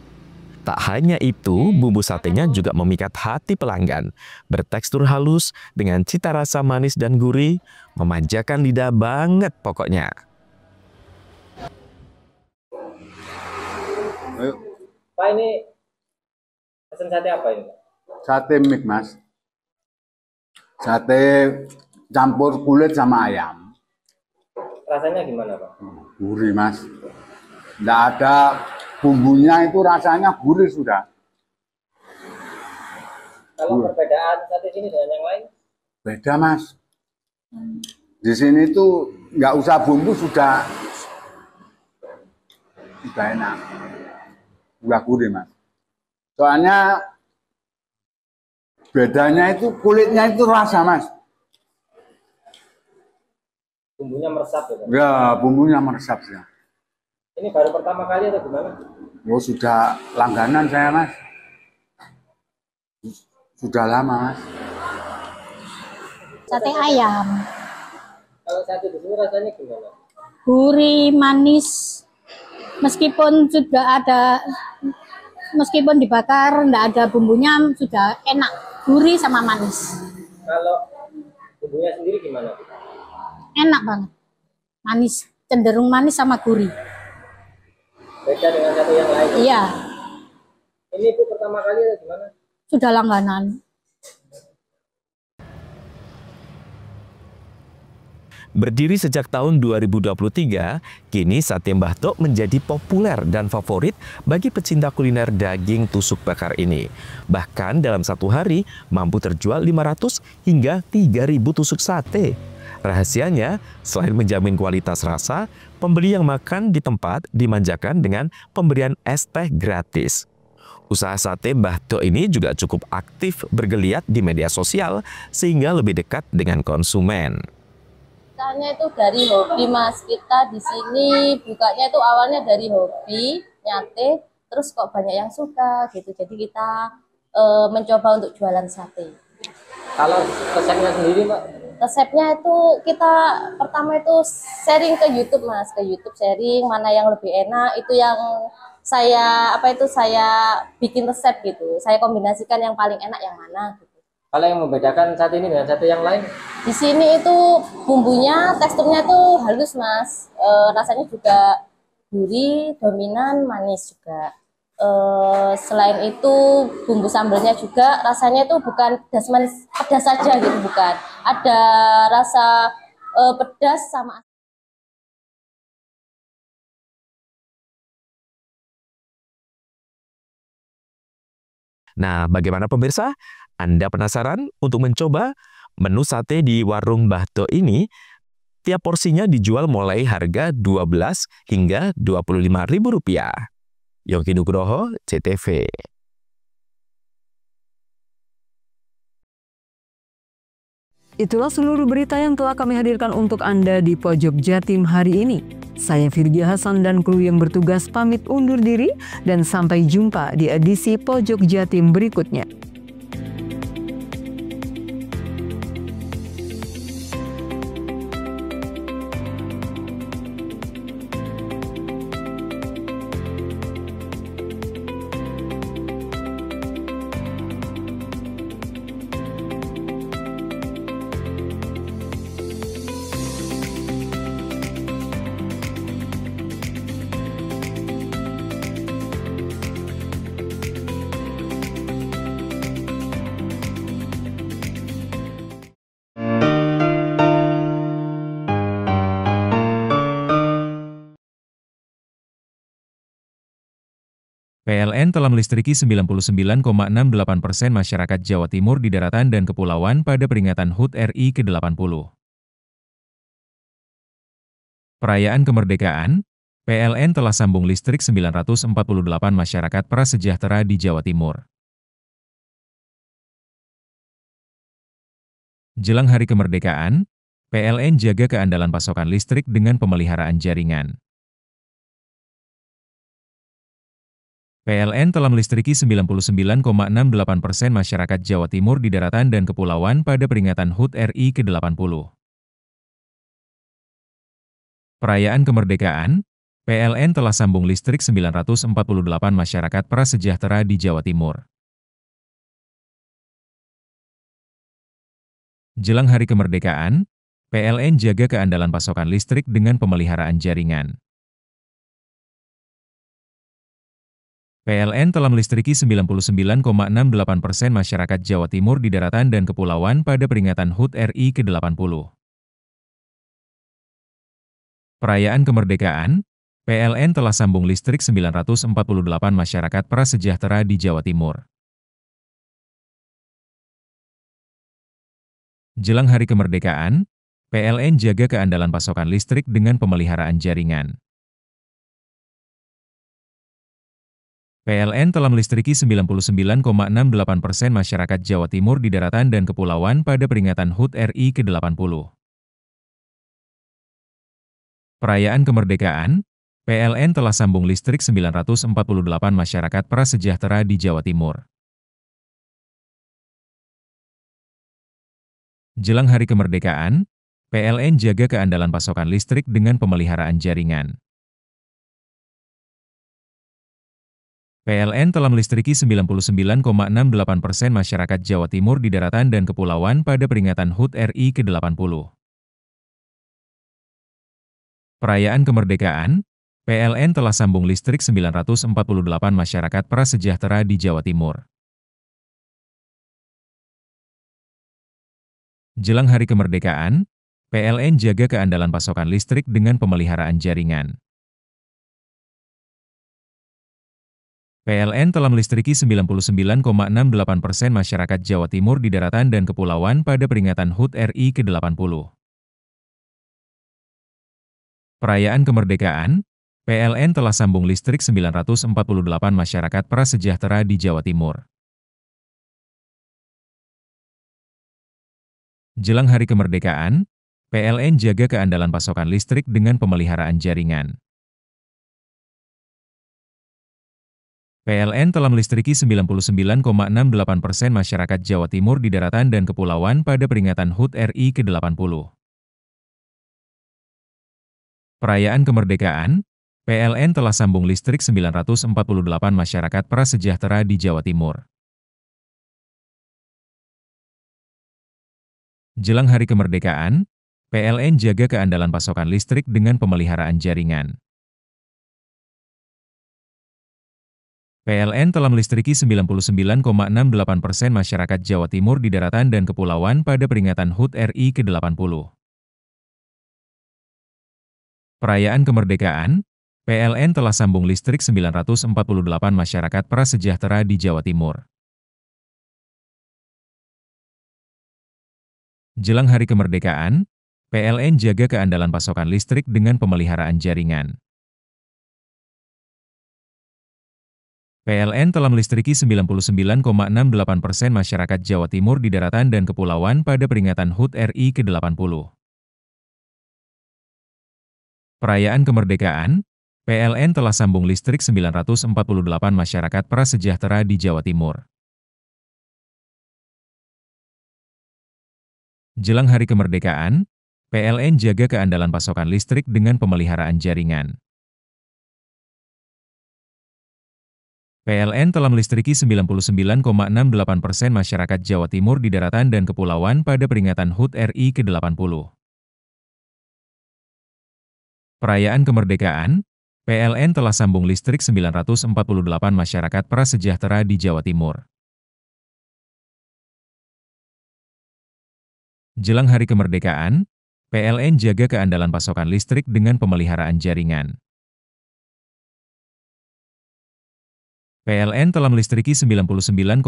Tak hanya itu, bumbu satenya juga memikat hati pelanggan. Bertekstur halus dengan cita rasa manis dan gurih, memanjakan lidah banget pokoknya. Pak, ini pesan sate apa ini? Sate mix, Mas. Sate campur kulit sama ayam. Rasanya gimana, Pak? Gurih, Mas. Nggak ada bumbunya, itu rasanya gurih sudah. Kalau perbedaan sate sini dengan yang lain? Beda, Mas. Di sini tuh nggak usah bumbu sudah enak. Udah gurih, Mas. Soalnya bedanya itu kulitnya itu rasa, Mas. Bumbunya meresap ya, Pak? Ya, bumbunya meresap ya. Ini baru pertama kali atau gimana? Oh, sudah langganan saya, Mas. Sudah lama, Mas. Sate ayam. Kalau sate di sini rasanya gimana? Gurih, manis. Meskipun dibakar, enggak ada bumbunya, sudah enak. Gurih sama manis. Kalau bumbunya sendiri gimana? Enak banget. Manis, cenderung manis sama gurih. Beda dengan sate yang lain? Iya. Ini Ibu pertama kali atau gimana? Sudah langganan. Berdiri sejak tahun 2023, kini sate Mbah Tok menjadi populer dan favorit bagi pecinta kuliner daging tusuk bakar ini. Bahkan dalam satu hari mampu terjual 500 hingga 3.000 tusuk sate. Rahasianya, selain menjamin kualitas rasa, pembeli yang makan di tempat dimanjakan dengan pemberian es teh gratis. Usaha sate Mbah Tok ini juga cukup aktif bergeliat di media sosial sehingga lebih dekat dengan konsumen. Usahanya itu dari hobi, Mas. Kita di sini bukanya itu awalnya dari hobi, nyate, terus kok banyak yang suka gitu. Jadi kita mencoba untuk jualan sate. Kalau resepnya sendiri, Mbak? Resepnya itu kita pertama itu sharing ke YouTube, Mas. Ke YouTube sharing mana yang lebih enak, itu yang saya bikin resep gitu. Saya kombinasikan yang paling enak yang mana gitu. Kalau yang membedakan sate ini dengan sate yang lain? Di sini itu bumbunya, teksturnya itu halus, Mas. Rasanya juga gurih, dominan, manis juga. Selain itu bumbu sambalnya juga rasanya itu bukan pedas manis, pedas saja gitu, bukan. Ada rasa pedas sama. Nah, bagaimana pemirsa? Anda penasaran untuk mencoba menu sate di warung Mbah Tok ini? Tiap porsinya dijual mulai harga 12 hingga Rp25.000. Yongki Nugroho, CTV. Itulah seluruh berita yang telah kami hadirkan untuk Anda di Pojok Jatim hari ini. Saya Virgia Hasan dan kru yang bertugas pamit undur diri dan sampai jumpa di edisi Pojok Jatim berikutnya. PLN telah melistriki 99,68% masyarakat Jawa Timur di daratan dan kepulauan pada peringatan HUT RI ke-80. Perayaan kemerdekaan, PLN telah sambung listrik 948 masyarakat prasejahtera di Jawa Timur. Jelang hari kemerdekaan, PLN jaga keandalan pasokan listrik dengan pemeliharaan jaringan. PLN telah melistriki 99,68% masyarakat Jawa Timur di daratan dan kepulauan pada peringatan HUT RI ke-80. Perayaan kemerdekaan, PLN telah sambung listrik 948 masyarakat prasejahtera di Jawa Timur. Jelang hari kemerdekaan, PLN jaga keandalan pasokan listrik dengan pemeliharaan jaringan. PLN telah melistriki 99,68% masyarakat Jawa Timur di daratan dan kepulauan pada peringatan HUT RI ke-80. Perayaan kemerdekaan, PLN telah sambung listrik 948 masyarakat prasejahtera di Jawa Timur. Jelang hari kemerdekaan, PLN jaga keandalan pasokan listrik dengan pemeliharaan jaringan. PLN telah melistriki 99,68% masyarakat Jawa Timur di daratan dan kepulauan pada peringatan HUT RI ke-80. Perayaan kemerdekaan, PLN telah sambung listrik 948 masyarakat prasejahtera di Jawa Timur. Jelang hari kemerdekaan, PLN jaga keandalan pasokan listrik dengan pemeliharaan jaringan. PLN telah melistriki 99,68% masyarakat Jawa Timur di daratan dan kepulauan pada peringatan HUT RI ke-80. Perayaan kemerdekaan, PLN telah sambung listrik 948 masyarakat prasejahtera di Jawa Timur. Jelang hari kemerdekaan, PLN jaga keandalan pasokan listrik dengan pemeliharaan jaringan. PLN telah melistriki 99,68% masyarakat Jawa Timur di daratan dan kepulauan pada peringatan HUT RI ke-80. Perayaan kemerdekaan, PLN telah sambung listrik 948 masyarakat prasejahtera di Jawa Timur. Jelang hari kemerdekaan, PLN jaga keandalan pasokan listrik dengan pemeliharaan jaringan. PLN telah melistriki 99,68% masyarakat Jawa Timur di daratan dan kepulauan pada peringatan HUT RI ke-80. Perayaan kemerdekaan, PLN telah sambung listrik 948 masyarakat prasejahtera di Jawa Timur. Jelang hari kemerdekaan, PLN jaga keandalan pasokan listrik dengan pemeliharaan jaringan. PLN telah melistriki 99,68% masyarakat Jawa Timur di daratan dan kepulauan pada peringatan HUT RI ke-80. Perayaan kemerdekaan, PLN telah sambung listrik 948 masyarakat prasejahtera di Jawa Timur. Jelang hari kemerdekaan, PLN jaga keandalan pasokan listrik dengan pemeliharaan jaringan. PLN telah melistriki 99,68% masyarakat Jawa Timur di daratan dan kepulauan pada peringatan HUT RI ke-80. Perayaan kemerdekaan, PLN telah sambung listrik 948 masyarakat prasejahtera di Jawa Timur. Jelang hari kemerdekaan, PLN jaga keandalan pasokan listrik dengan pemeliharaan jaringan. PLN telah melistriki 99,68% masyarakat Jawa Timur di daratan dan kepulauan pada peringatan HUT RI ke-80. Perayaan kemerdekaan, PLN telah sambung listrik 948 masyarakat prasejahtera di Jawa Timur. Jelang hari kemerdekaan, PLN jaga keandalan pasokan listrik dengan pemeliharaan jaringan. PLN telah melistriki 99,68%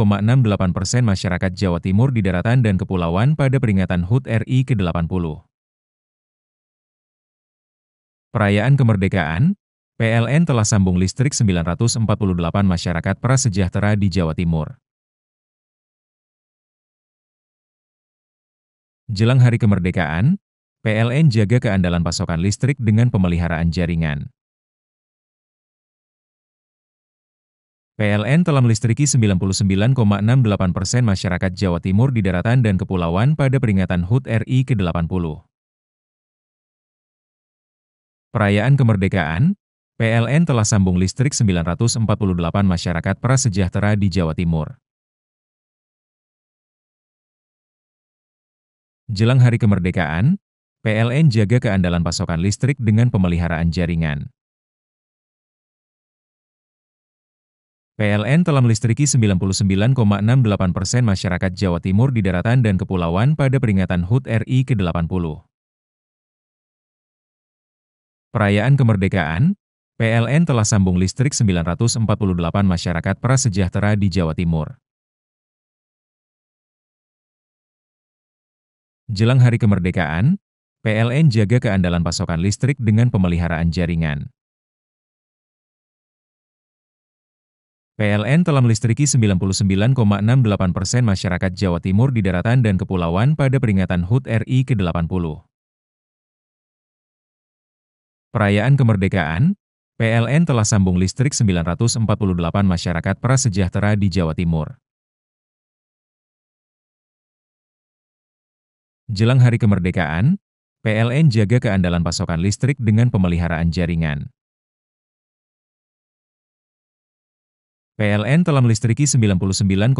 masyarakat Jawa Timur di daratan dan kepulauan pada peringatan HUT RI ke-80. Perayaan kemerdekaan, PLN telah sambung listrik 948 masyarakat prasejahtera di Jawa Timur. Jelang hari kemerdekaan, PLN jaga keandalan pasokan listrik dengan pemeliharaan jaringan. PLN telah melistriki 99,68% masyarakat Jawa Timur di daratan dan kepulauan pada peringatan HUT RI ke-80. Perayaan kemerdekaan, PLN telah sambung listrik 948 masyarakat prasejahtera di Jawa Timur. Jelang hari kemerdekaan, PLN jaga keandalan pasokan listrik dengan pemeliharaan jaringan. PLN telah melistriki 99,68% masyarakat Jawa Timur di daratan dan kepulauan pada peringatan HUT RI ke-80. Perayaan kemerdekaan, PLN telah sambung listrik 948 masyarakat prasejahtera di Jawa Timur. Jelang hari kemerdekaan, PLN jaga keandalan pasokan listrik dengan pemeliharaan jaringan. PLN telah melistriki 99,68% masyarakat Jawa Timur di daratan dan kepulauan pada peringatan HUT RI ke-80. Perayaan kemerdekaan, PLN telah sambung listrik 948 masyarakat prasejahtera di Jawa Timur. Jelang hari kemerdekaan, PLN jaga keandalan pasokan listrik dengan pemeliharaan jaringan. PLN telah melistriki 99,68%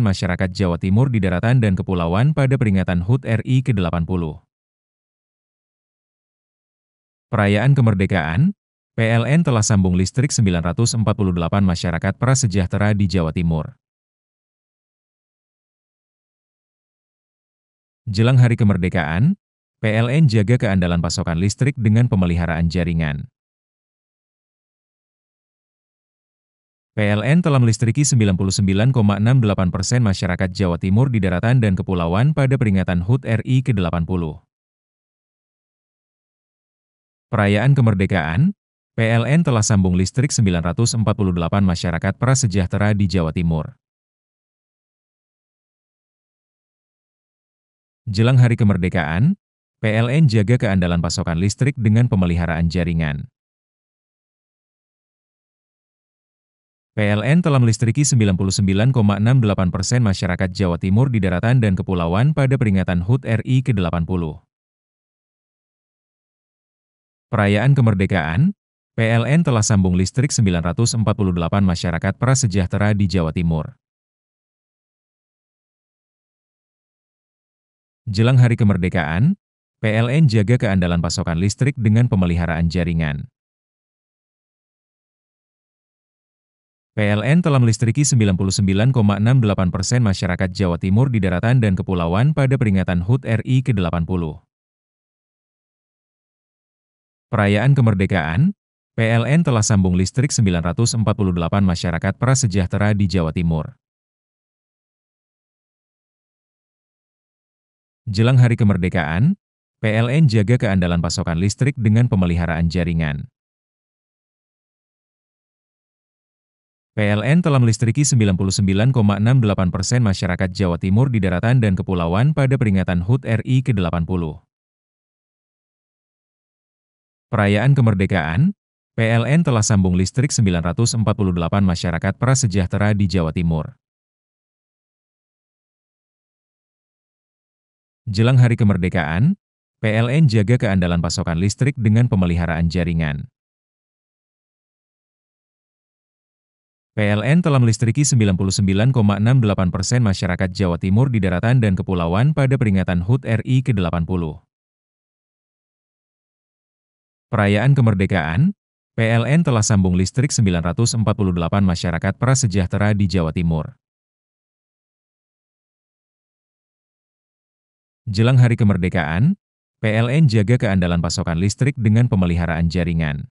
masyarakat Jawa Timur di daratan dan kepulauan pada peringatan HUT RI ke-80. Perayaan kemerdekaan, PLN telah sambung listrik 948 masyarakat prasejahtera di Jawa Timur. Jelang hari kemerdekaan, PLN jaga keandalan pasokan listrik dengan pemeliharaan jaringan. PLN telah melistriki 99,68% masyarakat Jawa Timur di daratan dan kepulauan pada peringatan HUT RI ke-80. Perayaan kemerdekaan, PLN telah sambung listrik 948 masyarakat prasejahtera di Jawa Timur. Jelang hari kemerdekaan, PLN jaga keandalan pasokan listrik dengan pemeliharaan jaringan. PLN telah melistriki 99,68% masyarakat Jawa Timur di daratan dan kepulauan pada peringatan HUT RI ke-80. Perayaan kemerdekaan, PLN telah sambung listrik 948 masyarakat prasejahtera di Jawa Timur. Jelang hari kemerdekaan, PLN jaga keandalan pasokan listrik dengan pemeliharaan jaringan. PLN telah melistriki 99,68% masyarakat Jawa Timur di daratan dan kepulauan pada peringatan HUT RI ke-80. Perayaan kemerdekaan, PLN telah sambung listrik 948 masyarakat prasejahtera di Jawa Timur. Jelang hari kemerdekaan, PLN jaga keandalan pasokan listrik dengan pemeliharaan jaringan. PLN telah melistriki 99,68% masyarakat Jawa Timur di daratan dan kepulauan pada peringatan HUT RI ke-80. Perayaan kemerdekaan, PLN telah sambung listrik 948 masyarakat prasejahtera di Jawa Timur. Jelang hari kemerdekaan, PLN jaga keandalan pasokan listrik dengan pemeliharaan jaringan. PLN telah melistriki 99,68% masyarakat Jawa Timur di daratan dan kepulauan pada peringatan HUT RI ke-80. Perayaan kemerdekaan, PLN telah sambung listrik 948 masyarakat prasejahtera di Jawa Timur. Jelang hari kemerdekaan, PLN jaga keandalan pasokan listrik dengan pemeliharaan jaringan.